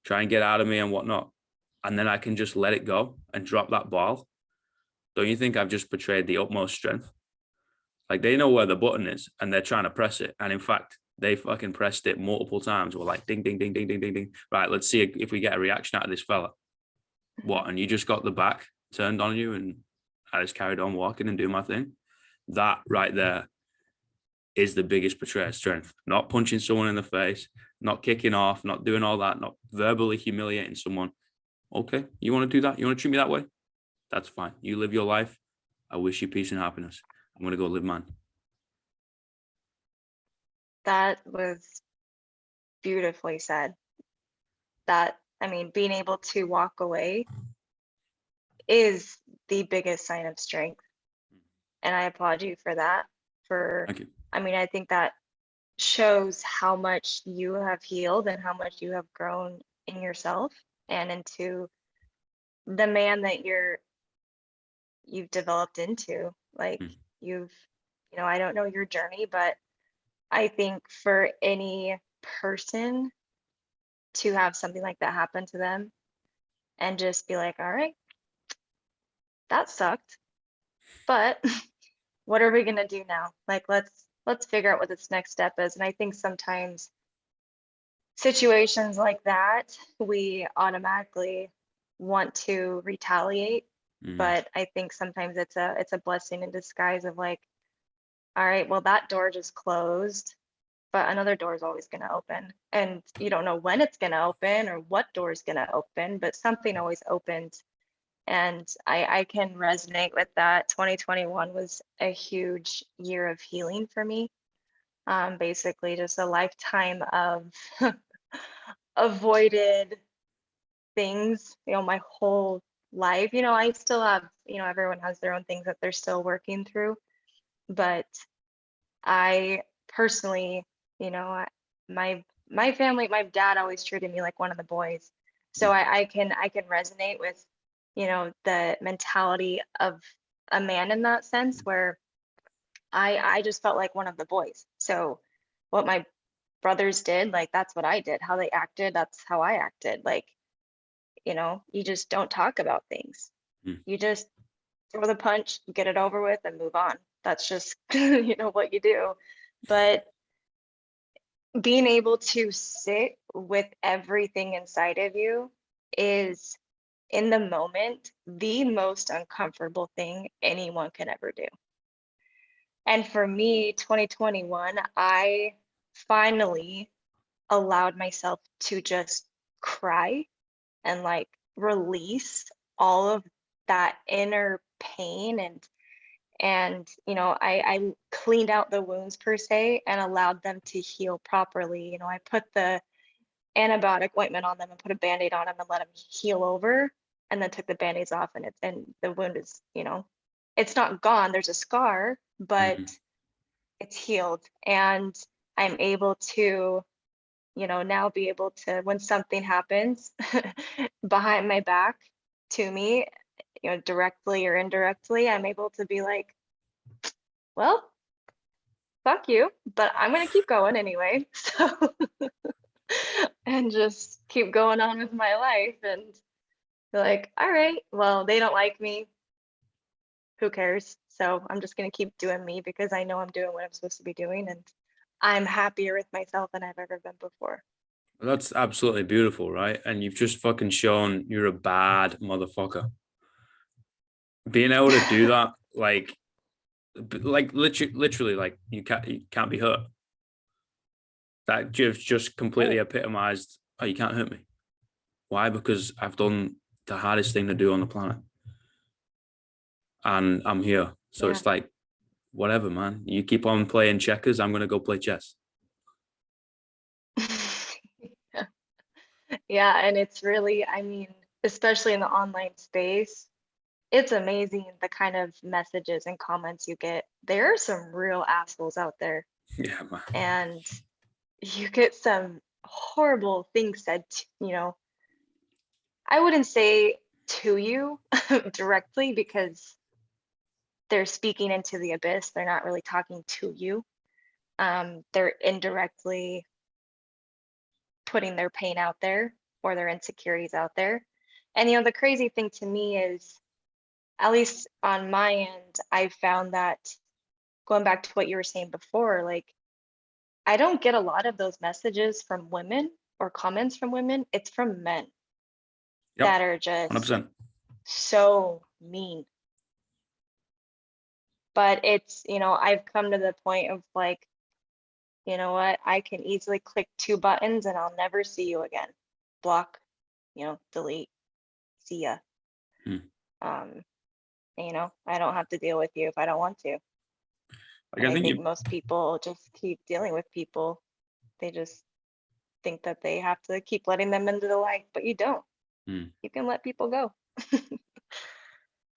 try and get out of me and whatnot, and then I can just let it go and drop that ball. Don't you think I've just portrayed the utmost strength? Like, they know where the button is and they're trying to press it. And in fact, they fucking pressed it multiple times. We're like, ding, ding, ding, ding, ding, ding, ding. Right, let's see if we get a reaction out of this fella. What? And you just got the back turned on you, and I just carried on walking and doing my thing. That right there is the biggest portrayal of strength. Not punching someone in the face, not kicking off, not doing all that, not verbally humiliating someone. Okay, you want to do that? You want to treat me that way? That's fine. You live your life. I wish you peace and happiness. I'm going to go live mine. That was beautifully said. That, I mean, being able to walk away is the biggest sign of strength. And I applaud you for that. For, Thank you. I mean, I think that shows how much you have healed and how much you have grown in yourself and into the man that you've developed into. Like, Mm, you've, I don't know your journey, but I think for any person to have something like that happen to them and just be like, all right, that sucked, but what are we going to do now? Like, let's figure out what this next step is. And I think sometimes situations like that, we automatically want to retaliate. Mm, But I think sometimes it's a blessing in disguise of like, all right, well, that door just closed, but another door is always going to open. And you don't know when it's going to open or what door is going to open, but something always opens. And I can resonate with that. 2021 was a huge year of healing for me. Basically, just a lifetime of avoided things, my whole life. I still have, everyone has their own things that they're still working through. But I personally, you know, I- my family, my dad always treated me like one of the boys. So mm, I can resonate with, the mentality of a man in that sense where I just felt like one of the boys. So what my brothers did, like that's what I did. How they acted, that's how I acted. Like, you just don't talk about things. mm. You just throw the punch, get it over with, and move on. That's just, what you do. But being able to sit with everything inside of you is, in the moment, the most uncomfortable thing anyone can ever do. And for me, 2021, I finally allowed myself to just cry and like release all of that inner pain and I cleaned out the wounds per se and allowed them to heal properly. I put the antibiotic ointment on them and put a band-aid on them and let them heal over, and then took the band-aids off, and the wound is, it's not gone. There's a scar, but Mm. it's healed. And I'm able to, now be able to, when something happens behind my back to me, directly or indirectly, I'm able to be like, well, fuck you, but I'm gonna keep going anyway. So, and just keep going on with my life and be like, all right, well, they don't like me. Who cares? So I'm just gonna keep doing me because I know I'm doing what I'm supposed to be doing, and I'm happier with myself than I've ever been before. That's absolutely beautiful, right? And you've just fucking shown you're a bad motherfucker. Being able to do that, like literally, like you can't be hurt. That just completely Right. epitomized. Oh, you can't hurt me. Why? Because I've done the hardest thing to do on the planet, and I'm here. So Yeah. it's like, whatever, man. You keep on playing checkers. I'm gonna go play chess. Yeah, and it's really, I mean, especially in the online space, it's amazing the kind of messages and comments you get. There are some real assholes out there, Yeah, man. and you get some horrible things said I wouldn't say to you directly because they're speaking into the abyss. They're not really talking to you. They're indirectly putting their pain out there or their insecurities out there. And the crazy thing to me is, at least on my end, I found that, going back to what you were saying before, like I don't get a lot of those messages from women or comments from women. It's from men Yep, that are 100%. just so mean. But it's, I've come to the point of like, you know what, I can easily click two buttons and I'll never see you again. Block, delete, see ya. Hmm. Um, I don't have to deal with you if I don't want to. Like And I I think think you. most people just keep dealing with people. They just think that they have to keep letting them into the light, but you don't. Hmm. You can let people go.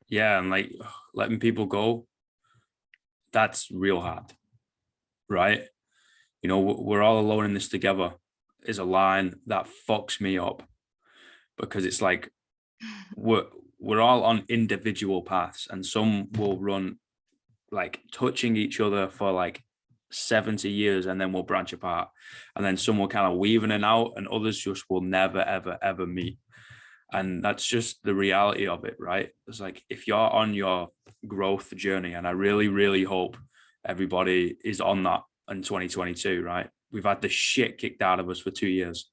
Yeah, and like letting people go, that's real hard, right? We're all alone in this together is a line that fucks me up because it's like we're we're all on individual paths, and some will run like touching each other for like 70 years and then we'll branch apart, and then some will kind of weave in and out, and others just will never ever ever meet. And that's just the reality of it, right? It's like if you're on your growth journey. And I really, really hope everybody is on that in 2022, right? We've had the shit kicked out of us for 2 years,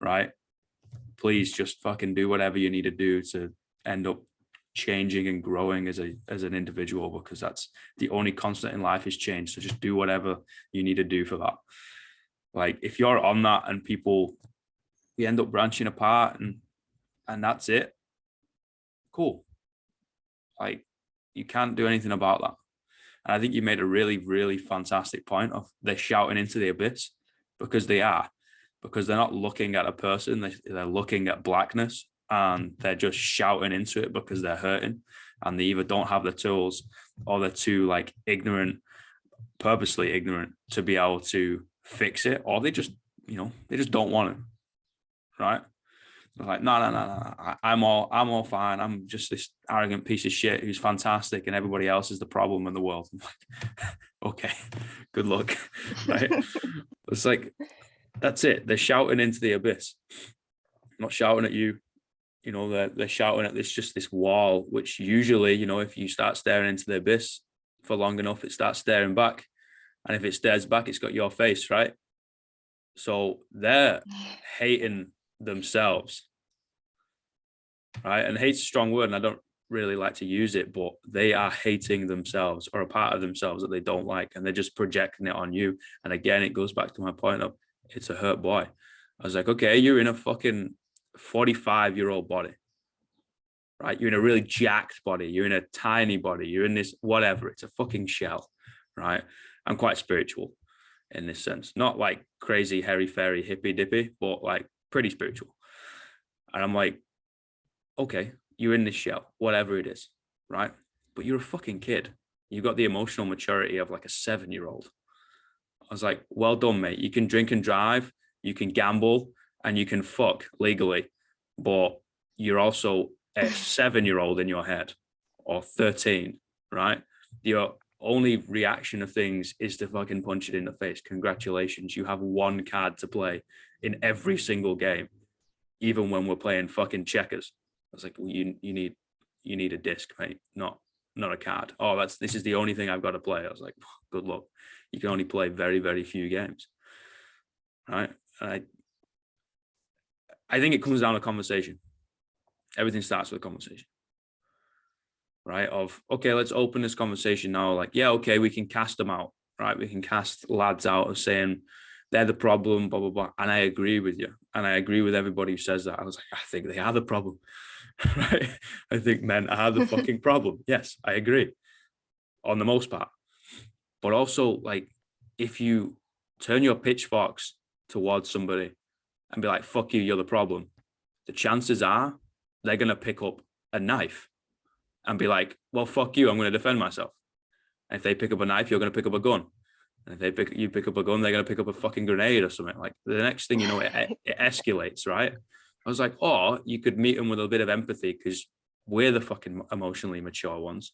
right? Please just fucking do whatever you need to do to end up changing and growing as an individual, because that's the only constant in life is change. So just do whatever you need to do for that. Like if you're on that and we end up branching apart and that's it, cool. Like you can't do anything about that. And I think you made a really, really fantastic point of they're shouting into the abyss, because they're not looking at a person, they're looking at blackness, and they're just shouting into it because they're hurting, and they either don't have the tools or they're too like ignorant, purposely ignorant, to be able to fix it, or they just don't want to, right? They're like, no, I'm all fine. I'm just this arrogant piece of shit who's fantastic, and everybody else is the problem in the world. I'm like, okay, good luck, right? It's like, that's it. They're shouting into the abyss, not shouting at you. They're shouting at this wall, which usually, if you start staring into the abyss for long enough, it starts staring back. And if it stares back, it's got your face, right? So they're hating themselves, right? And hate's a strong word, and I don't really like to use it, but they are hating themselves, or a part of themselves that they don't like, and they're just projecting it on you. And again, it goes back to my point of it's a hurt boy. I was like, okay, you're in a fucking 45-year-old body, right? You're in a really jacked body. You're in a tiny body. You're in this whatever. It's a fucking shell, right? I'm quite spiritual in this sense. Not like crazy, hairy, fairy, hippy dippy, but like pretty spiritual. And I'm like, okay, you're in this shell, whatever it is, right? But you're a fucking kid. You've got the emotional maturity of like a 7-year-old. I was like, well done, mate. You can drink and drive, you can gamble, and you can fuck legally, but you're also a 7-year-old in your head, or 13, right? Your only reaction of things is to fucking punch it in the face. Congratulations, you have one card to play in every single game, even when we're playing fucking checkers. I was like, well, you need a disc, mate, not a card. Oh, this is the only thing I've got to play. I was like, good luck. You can only play very, very few games, right? And I think it comes down to conversation. Everything starts with a conversation, right? Of, okay, let's open this conversation now. Like, yeah, okay, we can cast them out, right? We can cast lads out of saying they're the problem, blah, blah, blah. And I agree with you. And I agree with everybody who says that. I was like, I think they are the problem, right? I think men are the fucking problem. Yes, I agree on the most part. But also, like, if you turn your pitchforks towards somebody and be like, fuck you, you're the problem, the chances are they're going to pick up a knife and be like, well, fuck you, I'm going to defend myself. And if they pick up a knife, you're going to pick up a gun. And if you pick up a gun, they're going to pick up a fucking grenade or something. Like, the next thing you know, it escalates, right? I was like, or you could meet them with a bit of empathy, because we're the fucking emotionally mature ones,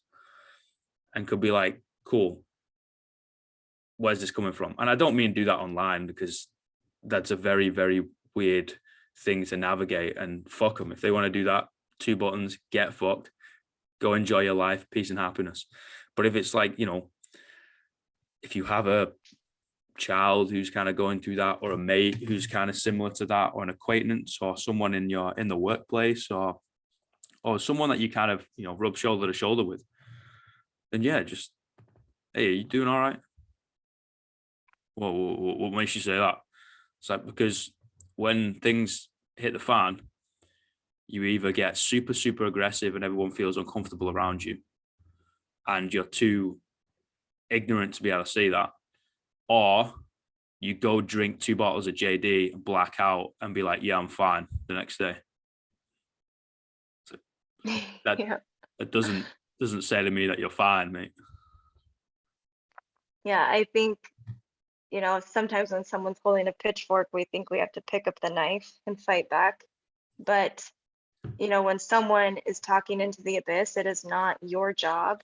and could be like, cool, where's this coming from? And I don't mean do that online, because that's a very, very weird thing to navigate, and fuck them. If they want to do that, 2 buttons, get fucked, go enjoy your life, peace and happiness. But if it's like, if you have a child who's kind of going through that, or a mate who's kind of similar to that, or an acquaintance, or someone in the workplace, or someone that you kind of, rub shoulder to shoulder with, then yeah, just, hey, are you doing all right? Well, what makes you say that? It's like, because when things hit the fan, you either get super, super aggressive and everyone feels uncomfortable around you, and you're too ignorant to be able to see that, or you go drink 2 bottles of JD and black out and be like, yeah, I'm fine the next day. So that Yeah. that doesn't say to me that you're fine, mate. Yeah, I think, sometimes when someone's holding a pitchfork, we think we have to pick up the knife and fight back. But, when someone is talking into the abyss, it is not your job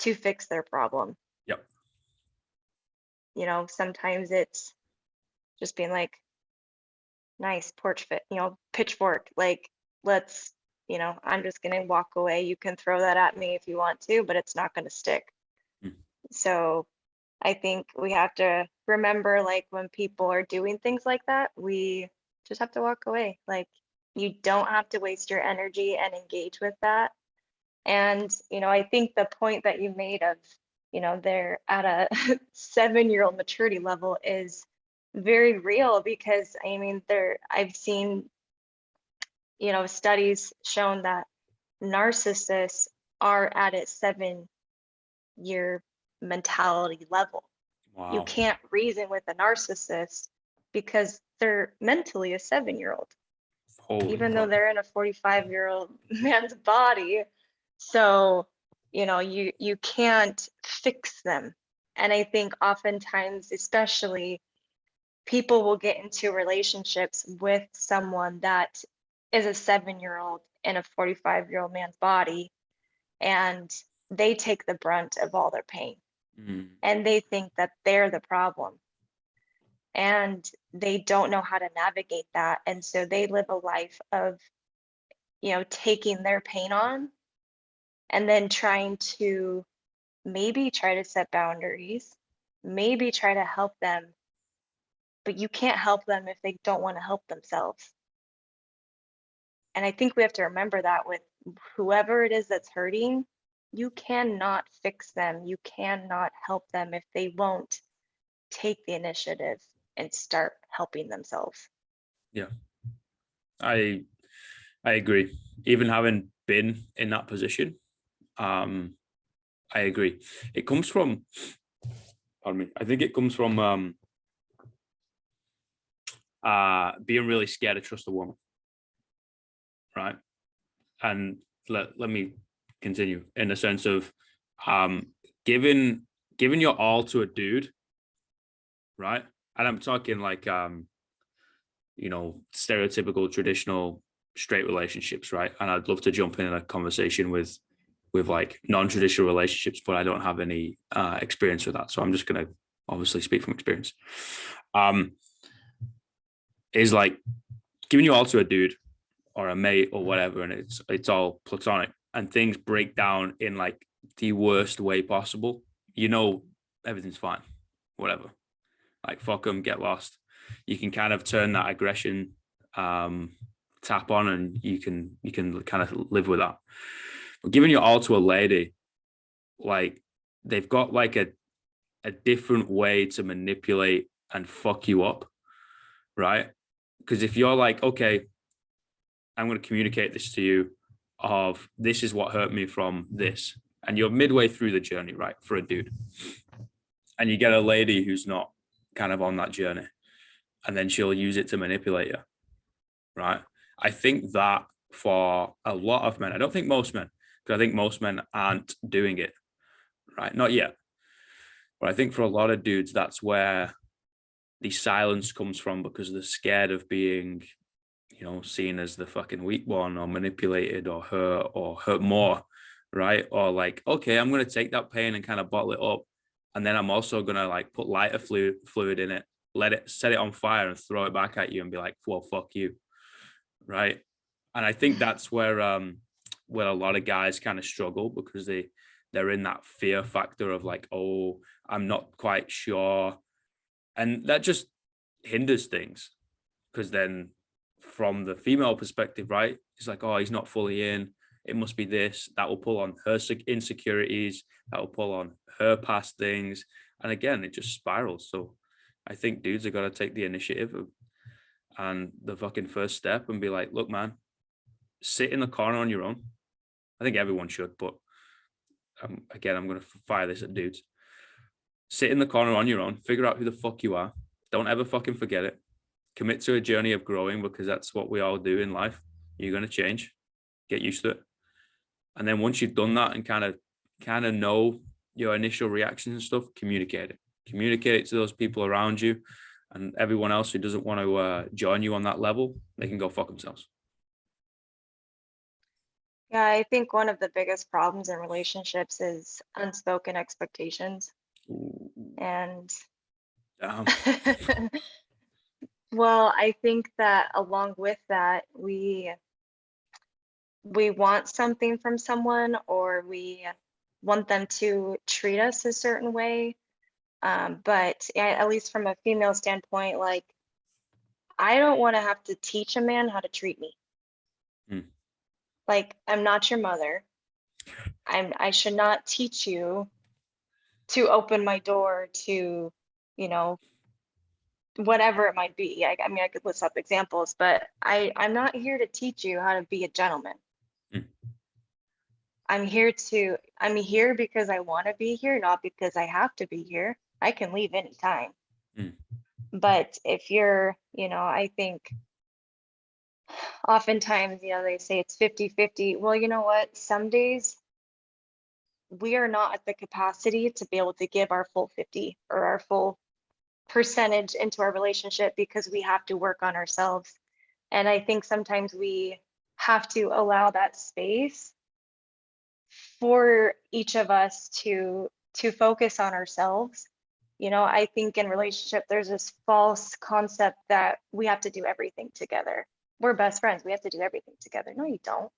to fix their problem. Yep. Sometimes it's just being like, nice porch fit, pitchfork, like, let's, I'm just going to walk away. You can throw that at me if you want to, but it's not going to stick. Mm. So I think we have to remember, like, when people are doing things like that, we just have to walk away. Like, you don't have to waste your energy and engage with that. And, I think the point that you made of, they're at a 7-year-old maturity level is very real, because I mean, I've seen, studies shown that narcissists are at a 7-year mentality level. You Wow. can't reason with a narcissist because they're mentally a 7-year-old, Holy even though fuck. they're in a 45-year-old man's body. So, you can't fix them. And I think oftentimes, especially, people will get into relationships with someone that is a 7-year-old in a 45-year-old man's body, and they take the brunt of all their pain, Mm. and they think that they're the problem, and they don't know how to navigate that. And so they live a life of, taking their pain on, and then trying to maybe try to set boundaries, maybe try to help them, but you can't help them if they don't want to help themselves. And I think we have to remember that with whoever it is that's hurting, you cannot fix them. You cannot help them if they won't take the initiative and start helping themselves. Yeah, I I agree. Even having been in that position, I agree. It comes from, pardon me. I think it comes from being really scared to trust a woman, right? And let me continue in the sense of um giving giving your all to a dude, right? And I'm talking like stereotypical traditional straight relationships, right? And I'd love to jump in a conversation with like non-traditional relationships, but I don't have any experience with that. So I'm just gonna obviously speak from experience. Um is like giving you all to a dude or a mate or whatever, and it's all platonic, and things break down in like the worst way possible. Everything's fine, whatever. Like fuck them, get lost. You can kind of turn that aggression tap on, and you can kind of live with that. But giving your all to a lady, like they've got like a different way to manipulate and fuck you up, right? Because if you're like, okay, I'm going to communicate this to you of this is what hurt me from this. And you're midway through the journey, right? For a dude. And you get a lady who's not kind of on that journey. And then she'll use it to manipulate you, right? I think that for a lot of men, I don't think most men, because I think most men aren't doing it, right? Not yet. But I think for a lot of dudes, that's where the silence comes from, because they're scared of being seen as the fucking weak one, or manipulated, or hurt more, right? Or like, okay, I'm gonna take that pain and kind of bottle it up, and then I'm also gonna like put lighter fluid in it, set it on fire, and throw it back at you, and be like, well, fuck you, right? And I think that's where a lot of guys kind of struggle, because they're in that fear factor of like, oh, I'm not quite sure, and that just hinders things, because then from the female perspective, right, it's like, oh, he's not fully in, it must be this, that will pull on her insecurities, that will pull on her past things, and again it just spirals. So I think dudes are got to take the initiative and the fucking first step and be like, look man, sit in the corner on your own. I think everyone should, but again, I'm going to fire this at dudes. Sit in the corner on your own, figure out who the fuck you are, don't ever fucking forget it, commit to a journey of growing, because that's what we all do in life. You're going to change, get used to it. And then once you've done that and kind of know your initial reactions and stuff, communicate it to those people around you, and everyone else who doesn't want to join you on that level, they can go fuck themselves. Yeah, I think one of the biggest problems in relationships is unspoken expectations. Ooh, And damn. well, I think that along with that, we we want something from someone, or we want them to treat us a certain way. But at least from a female standpoint, like, I don't want to have to teach a man how to treat me. Mm. Like, I'm not your mother. I should not teach you to open my door to, you know, whatever it might be. I mean, I could list up examples, but I'm not here to teach you how to be a gentleman. Mm. I'm here because I want to be here, not because I have to be here. I can leave anytime. Mm. But if you're, I think oftentimes, they say it's 50-50. Well, you know what? Some days we are not at the capacity to be able to give our full 50 or our full percentage into our relationship because we have to work on ourselves. And I think sometimes we have to allow that space for each of us to focus on ourselves. I think in relationship there's this false concept that we have to do everything together. We're best friends, we have to do everything together. No, you don't.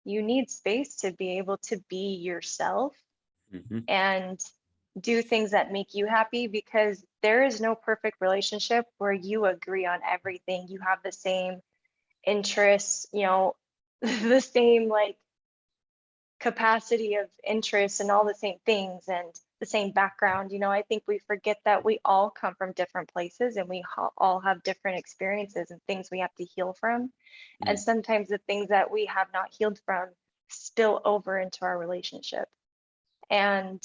You need space to be able to be yourself Mm-hmm. and do things that make you happy, because there is no perfect relationship where you agree on everything, you have the same interests, the same like capacity of interest and all the same things and the same background. I think we forget that we all come from different places, and we all have different experiences and things we have to heal from. And Mm. sometimes the things that we have not healed from spill over into our relationship. And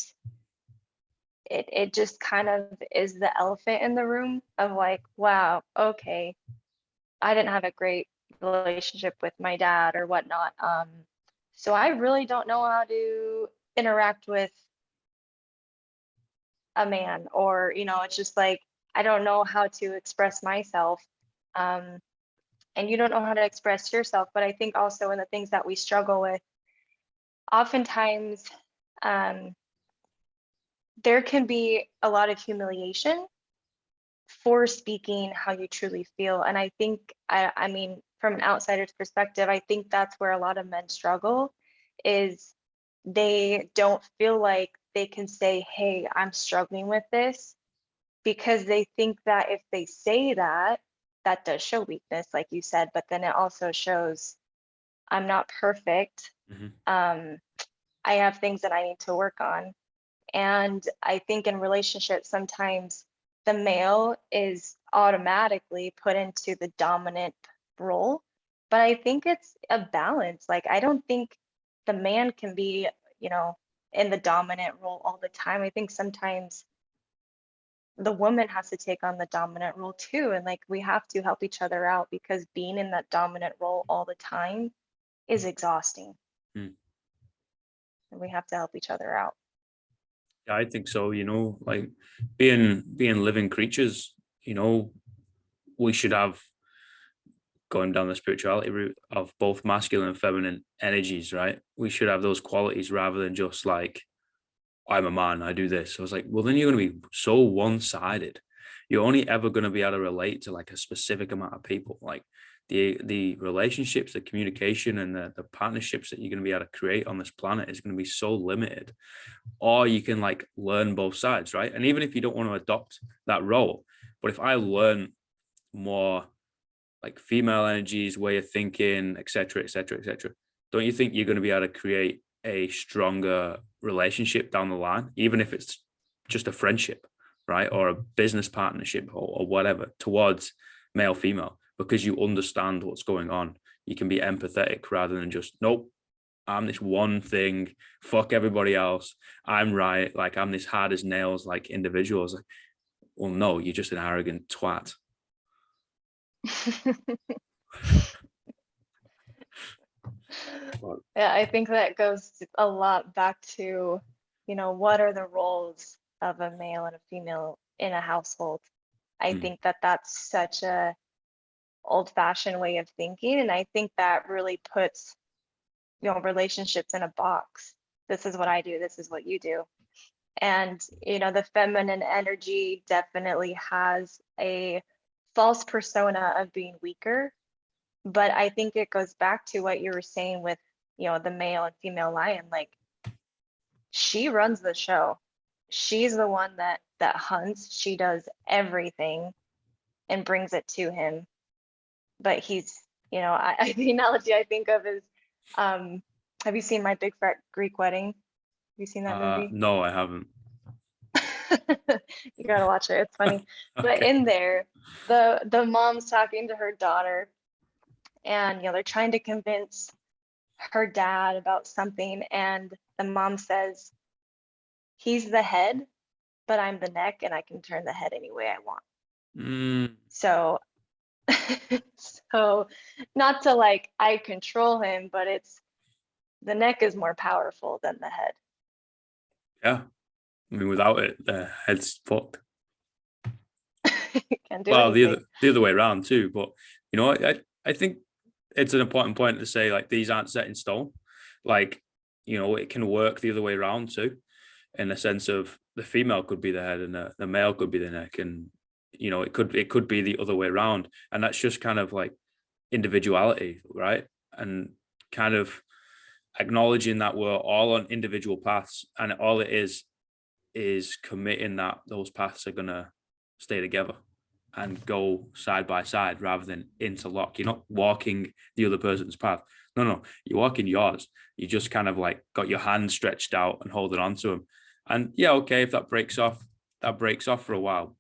it just kind of is the elephant in the room of like, wow, okay, I didn't have a great relationship with my dad or whatnot. So I really don't know how to interact with a man, or, it's just like, I don't know how to express myself. Um, and you don't know how to express yourself. But I think also in the things that we struggle with, oftentimes, um, there can be a lot of humiliation for speaking how you truly feel. And I think, I mean, from an outsider's perspective, I think that's where a lot of men struggle, is they don't feel like they can say, hey, I'm struggling with this, because they think that if they say that, that does show weakness, like you said, but then it also shows I'm not perfect. Mm-hmm. Um, I have things that I need to work on. And I think in relationships, sometimes the male is automatically put into the dominant role. But I think it's a balance. Like, I don't think the man can be, you know, in the dominant role all the time. I think sometimes the woman has to take on the dominant role too. And like, we have to help each other out, because being in that dominant role all the time is exhausting. Mm. And we have to help each other out. Yeah, I think so. Like being living creatures, we should have, going down the spirituality route, of both masculine and feminine energies, right? We should have those qualities rather than just like, I'm a man, I do this. So I was like, well, then you're going to be so one-sided. You're only ever going to be able to relate to like a specific amount of people. Like the relationships, the communication, and the partnerships that you're going to be able to create on this planet is going to be so limited. Or you can like learn both sides, right? And even if you don't want to adopt that role, but if I learn more like female energies, way of thinking, etc., etc., etc., don't you think you're going to be able to create a stronger relationship down the line, even if it's just a friendship, right, or a business partnership, or whatever, towards male female, because you understand what's going on. You can be empathetic rather than just, nope, I'm this one thing, fuck everybody else, I'm right, like I'm this hard as nails like individuals. Like, well, no, you're just an arrogant twat. But, Yeah, I think that goes a lot back to, what are the roles of a male and a female in a household? I mm, think that that's such a old-fashioned way of thinking, and I think that really puts, relationships in a box. This is what I do, this is what you do. And, the feminine energy definitely has a false persona of being weaker. But I think it goes back to what you were saying with the male and female lion, like she runs the show. She's the one that hunts. She does everything and brings it to him. But he's, the analogy I think of is, have you seen My Big Fat Greek Wedding? Have you seen that movie? No, I haven't. You gotta watch it. It's funny. But Okay. in there, the mom's talking to her daughter, and they're trying to convince her dad about something, and the mom says, "He's the head, but I'm the neck, and I can turn the head any way I want." So, so not to like I control him, but it's the neck is more powerful than the head. Yeah. I mean, without it, the head's fucked. Can't do Well, anything. the other way around too. But I think it's an important point to say, like, these aren't set in stone. Like, it can work the other way around too, in the sense of the female could be the head and the male could be the neck, and it could be the other way around, and that's just kind of like individuality, right? And kind of acknowledging that we're all on individual paths, and all it is committing that those paths are gonna stay together and go side by side rather than interlock. You're not walking the other person's path. No, you're walking yours. You just kind of like got your hand stretched out and holding on to them. And yeah, okay, if that breaks off for a while.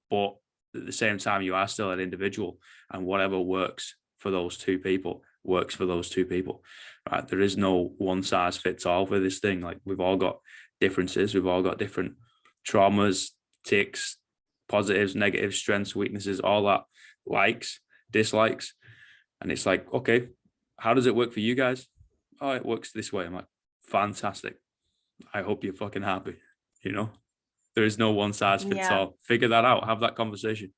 But at the same time, you are still an individual, and whatever works for those two people works for those two people, right? There is no one size fits all for this thing. Like, we've all got differences. We've all got different traumas, ticks, positives, negatives, strengths, weaknesses, all that, likes, dislikes. And it's like, okay, how does it work for you guys? Oh, it works this way. I'm like, fantastic. I hope you're fucking happy. There is no one size fits Yeah. all. Figure that out. Have that conversation.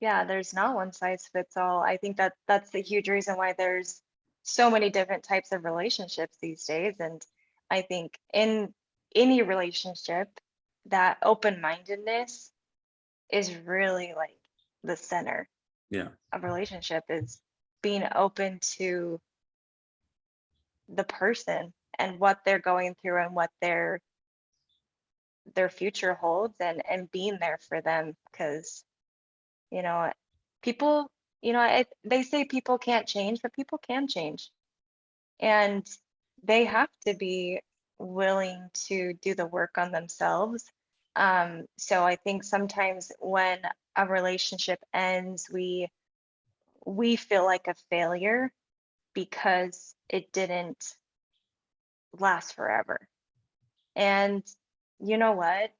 Yeah, there's not one size fits all. I think that's the huge reason why there's so many different types of relationships these days. And I think in any relationship, that open-mindedness is really like the center Yeah. of relationship, is being open to the person and what they're going through and what their future holds, and being there for them. Because people, they say people can't change, but people can change, and they have to be willing to do the work on themselves. So I think sometimes when a relationship ends, we feel like a failure because it didn't last forever. And you know what?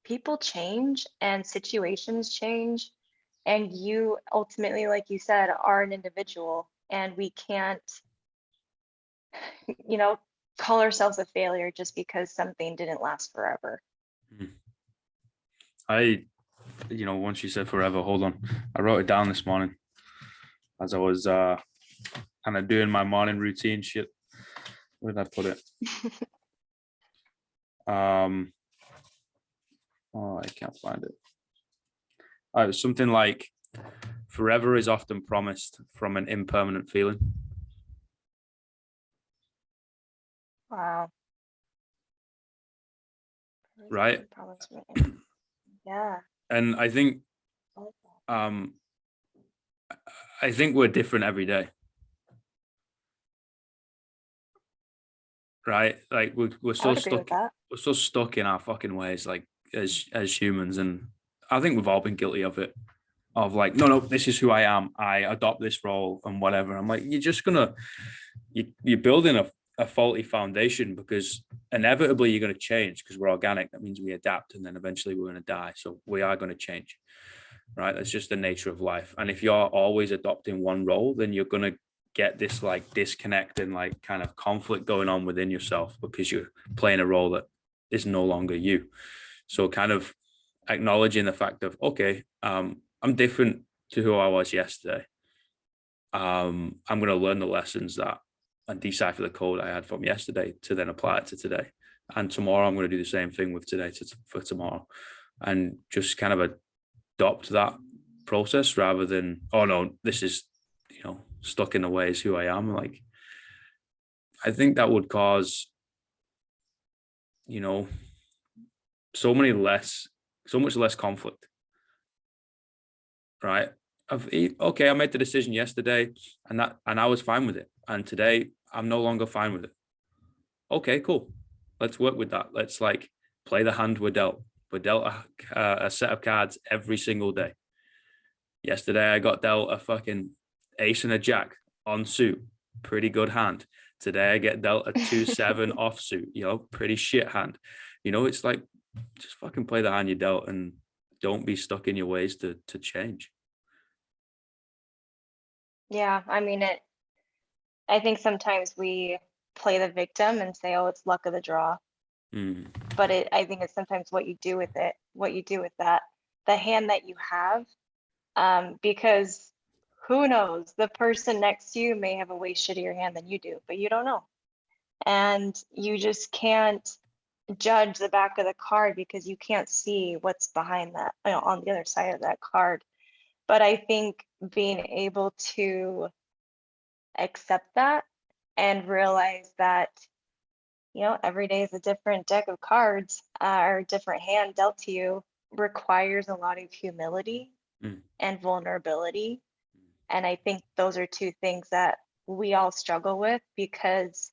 People change and situations change, and you ultimately, like you said, are an individual, and we can't, you know, call ourselves a failure just because something didn't last forever. Once you said forever, hold on. I wrote it down this morning as I was kind of doing my morning routine shit. Where did I put it? I can't find it. It was something like, forever is often promised from an impermanent feeling. Wow. Right. Yeah. And I think we're different every day. Right? Like, we're so stuck. We're so stuck in our fucking ways, like, as humans. And I think we've all been guilty of it. Of like, no, this is who I am. I adopt this role and whatever. I'm like, you're building a faulty foundation, because inevitably you're going to change, because we're organic. That means we adapt, and then eventually we're going to die. So we are going to change, right? That's just the nature of life. And if you're always adopting one role, then you're going to get this like disconnect and like kind of conflict going on within yourself, because you're playing a role that is no longer you. So kind of acknowledging the fact of, okay, I'm different to who I was yesterday. I'm going to learn the lessons that and decipher the code I had from yesterday to then apply it to today. And tomorrow I'm going to do the same thing with today for tomorrow, and just kind of adopt that process rather than, oh no, this is, stuck in the ways who I am. Like, I think that would cause, you know, so much less conflict, right? Okay, I made the decision yesterday, and I was fine with it, and today I'm no longer fine with it. Okay, cool. Let's work with that. Let's like play the hand we're dealt. We're dealt a set of cards every single day. Yesterday, I got dealt a fucking ace and a jack on suit. Pretty good hand. Today, I get dealt a 2-7 offsuit. Pretty shit hand. It's like, just fucking play the hand you dealt and don't be stuck in your ways to change. Yeah, I mean I think sometimes we play the victim and say, oh, it's luck of the draw. Mm. But I think it's sometimes what you do with it, what you do with the hand that you have. Because who knows, the person next to you may have a way shittier hand than you do, but you don't know. And you just can't judge the back of the card because you can't see what's behind that, on the other side of that card. But I think being able to accept that and realize that, every day is a different deck of cards, or a different hand dealt to you, requires a lot of humility and vulnerability. And I think those are two things that we all struggle with, because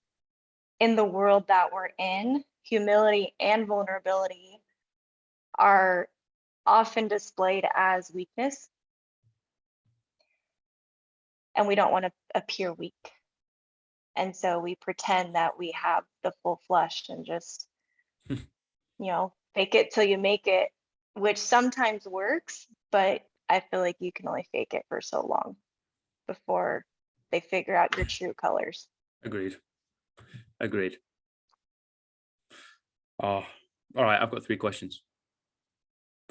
in the world that we're in, humility and vulnerability are often displayed as weakness. And we don't want to appear weak. And so we pretend that we have the full flush and just, fake it till you make it, which sometimes works, but I feel like you can only fake it for so long before they figure out your true colors. Agreed. Oh, all right. I've got 3 questions.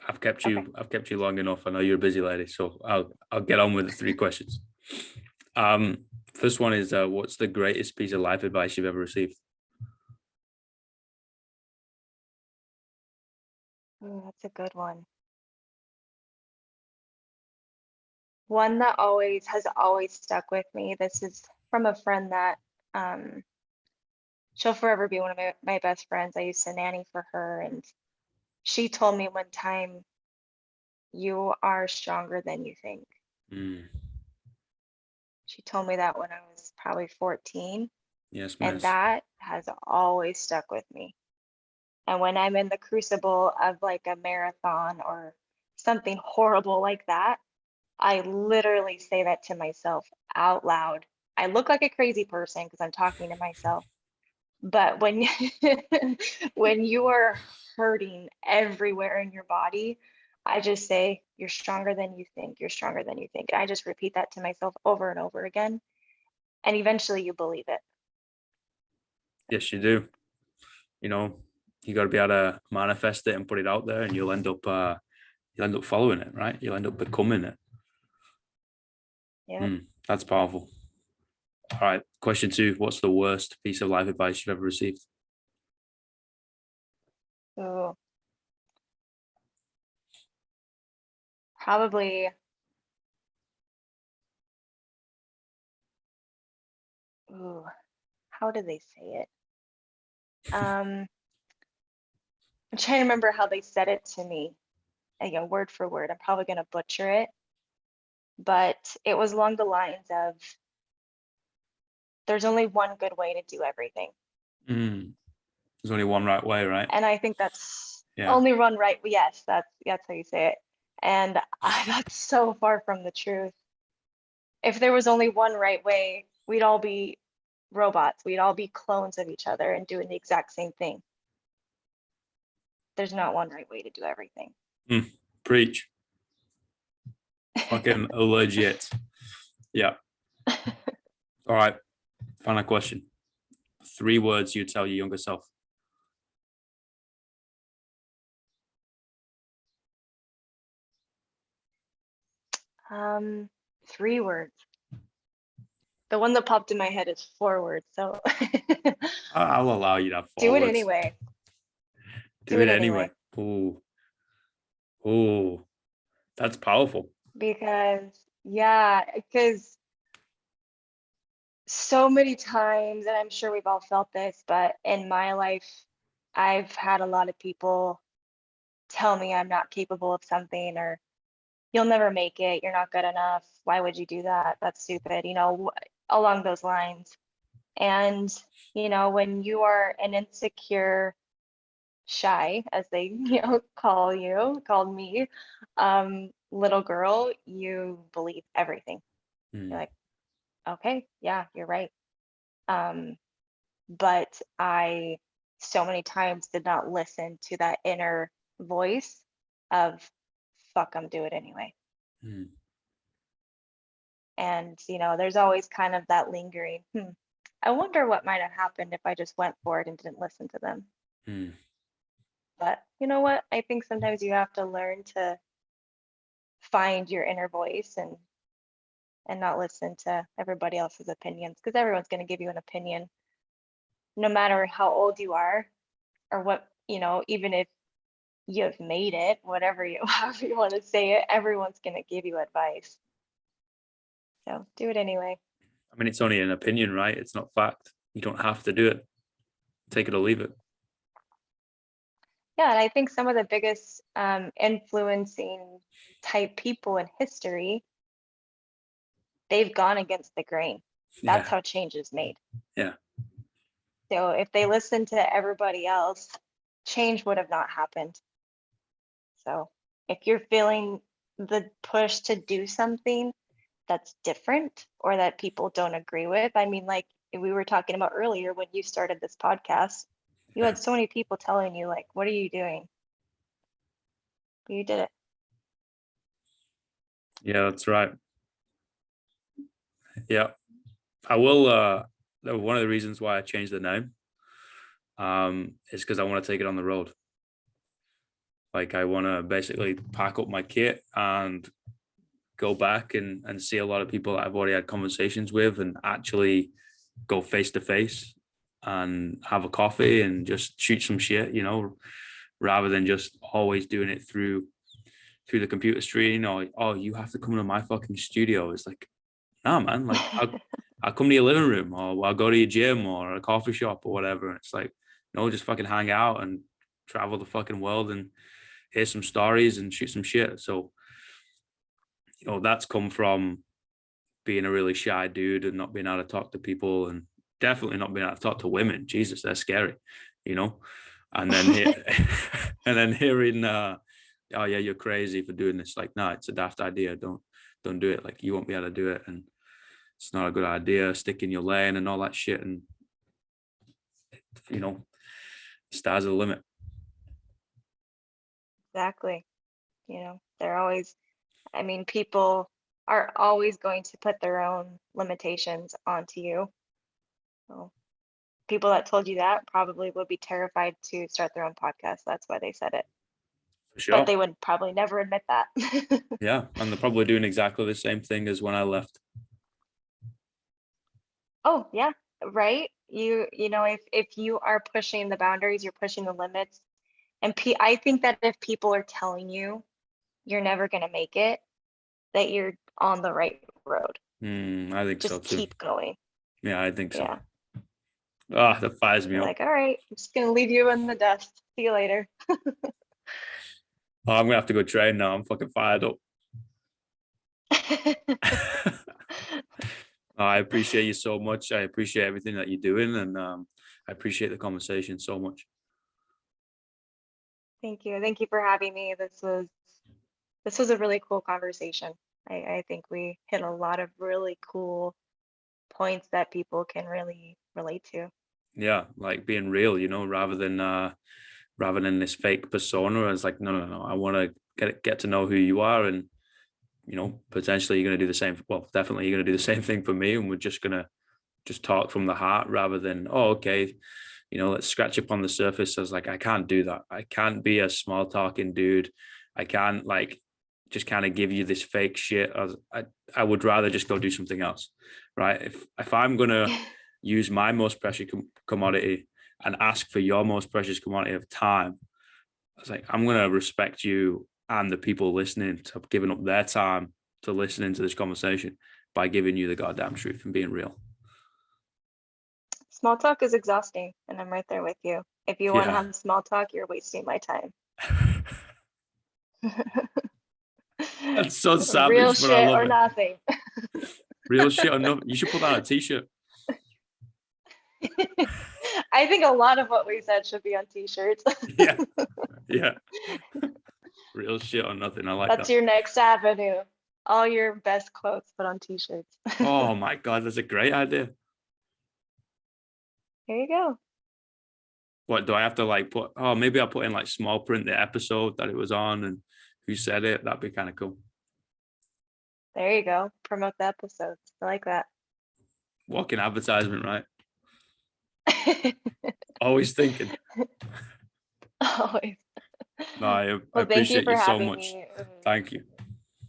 I've kept you long enough. I know you're a busy lady, so I'll get on with the 3 questions. First one is, what's the greatest piece of life advice you've ever received? Oh, that's a good one. One that has always stuck with me. This is from a friend that she'll forever be one of my best friends. I used to nanny for her, and she told me one time, you are stronger than you think. She told me that when I was probably 14. Yes, and miss. that has always stuck with me. And when I'm in the crucible of like a marathon or something horrible like that, I literally say that to myself out loud. I look like a crazy person because I'm talking to myself. But when when you are hurting everywhere in your body, I just say, you're stronger than you think. You're stronger than you think. And I just repeat that to myself over and over again. And eventually you believe it. Yes, you do. You got to be able to manifest it and put it out there, and you'll end up following it, right? You'll end up becoming it. Yeah. That's powerful. All right. Question 2. What's the worst piece of life advice you've ever received? So probably, how did they say it? I'm trying to remember how they said it to me, word for word. I'm probably going to butcher it, but it was along the lines of, there's only one good way to do everything. There's only one right way, right? And I think that's only one right. Yes, that's how you say it. And that's so far from the truth. If there was only one right way, we'd all be robots. We'd all be clones of each other and doing the exact same thing. There's not one right way to do everything. Preach. Fucking legit. Yeah. All right. Final question. 3 words you tell your younger self. Um, 3 words. The one that popped in my head is 4 words. So I'll allow you to have 4 do it words. anyway. Do it anyway. Oh, that's powerful. Because so many times, and I'm sure we've all felt this, but in my life, I've had a lot of people tell me I'm not capable of something, or you'll never make it, you're not good enough, why would you do that? That's stupid, along those lines. And, when you are an insecure, shy, as they, called me, little girl, you believe everything. You're Mm, like, okay, yeah, you're right. Um, but I so many times did not listen to that inner voice of fuck, I'm do it anyway. mm, And there's always kind of that lingering, I wonder what might have happened if I just went for it and didn't listen to them. mm. But you know what? I think sometimes you have to learn to find your inner voice and not listen to everybody else's opinions, because everyone's going to give you an opinion no matter how old you are, or what, even if you've made it, whatever you however you want to say it, everyone's going to give you advice. So do it anyway. I mean, it's only an opinion, right? It's not fact. You don't have to do it. Take it or leave it. Yeah, and I think some of the biggest influencing type people in history, they've gone against the grain. That's Yeah, how change is made. yeah, So if they listened to everybody else, change would have not happened. So if you're feeling the push to do something that's different or that people don't agree with, I mean, like we were talking about earlier when you started this podcast, you yeah, had so many people telling you, like, what are you doing? But you did it. yeah. That's right. Yeah, I will. One of the reasons why I changed the name, is because I want to take it on the road. Like I want to basically pack up my kit and go back and see a lot of people that I've already had conversations with, and actually go face to face and have a coffee and just shoot some shit, rather than just always doing it through the computer screen, or oh, you have to come to my fucking studio. It's like, nah, man, like I'll come to your living room, or I'll go to your gym or a coffee shop or whatever. And it's like, no, just fucking hang out and travel the fucking world and hear some stories and shoot some shit. So, that's come from being a really shy dude and not being able to talk to people, and definitely not being able to talk to women. Jesus, they're scary, you know. And then here, and then hearing, oh yeah, you're crazy for doing this. Like, no, it's a daft idea. Don't do it. Like, you won't be able to do it, and it's not a good idea. Stick in your lane and all that shit. And you know, stars are the limit. Exactly. They're always, I mean, people are always going to put their own limitations onto you. So people that told you that probably would be terrified to start their own podcast. That's why they said it. For But sure. they would probably never admit that. Yeah, and they're probably doing exactly the same thing as when I left. Oh, yeah, right. If you are pushing the boundaries, you're pushing the limits. And I think that if people are telling you you're never going to make it, that you're on the right road. I think so Just too. keep going. Yeah, I think so. Yeah. Ah, that fires me You're up. like, all right, I'm just going to leave you in the dust. See you later. Oh, I'm gonna have to go train now. I'm fucking fired up. I appreciate you so much. I appreciate everything that you're doing, and I appreciate the conversation so much. Thank you. Thank you for having me. This was a really cool conversation. I think we hit a lot of really cool points that people can really relate to. Yeah, like being real, rather than this fake persona. It's like, no, no, no. I want to get to know who you are, and potentially you're gonna do the same. Well, definitely you're gonna do the same thing for me, and we're just gonna just talk from the heart rather than, oh, okay, let's scratch up on the surface. I was like, I can't do that. I can't be a small talking dude. I can't like just kind of give you this fake shit. I would rather just go do something else, right? If I'm gonna use my most precious commodity and ask for your most precious commodity of time, I was like, I'm gonna respect you and the people listening to giving up their time to listening to this conversation by giving you the goddamn truth and being real. Small talk is exhausting, and I'm right there with you. If you want to Yeah. have small talk, you're wasting my time. That's so Real savage, but I shit love or it. nothing. Real shit or nothing. You should put that on a t-shirt. I think a lot of what we said should be on t-shirts. Yeah. Yeah. Real shit or nothing. I like That's that. your next avenue. All your best quotes put on t-shirts. Oh my God, that's a great idea. Here you go. What do I have to like put? Oh, maybe I'll put in like small print the episode that it was on and who said it. That'd be kind of cool. There you go. Promote the episodes. I like that. Walking advertisement, right? Always thinking. Always. No, I Well, thank you appreciate for you so having much. me. Thank you.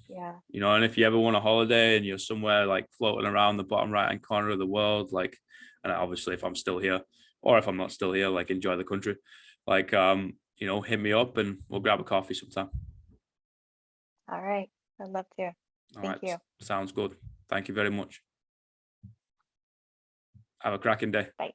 Yeah. You know, and if you ever want a holiday and you're somewhere like floating around the bottom right hand corner of the world, like, and obviously if I'm still here or if I'm not still here, like enjoy the country, like, you know, hit me up and we'll grab a coffee sometime. All right. I'd love to. All Thank right. you. Sounds good. Thank you very much. Have a cracking day. Bye.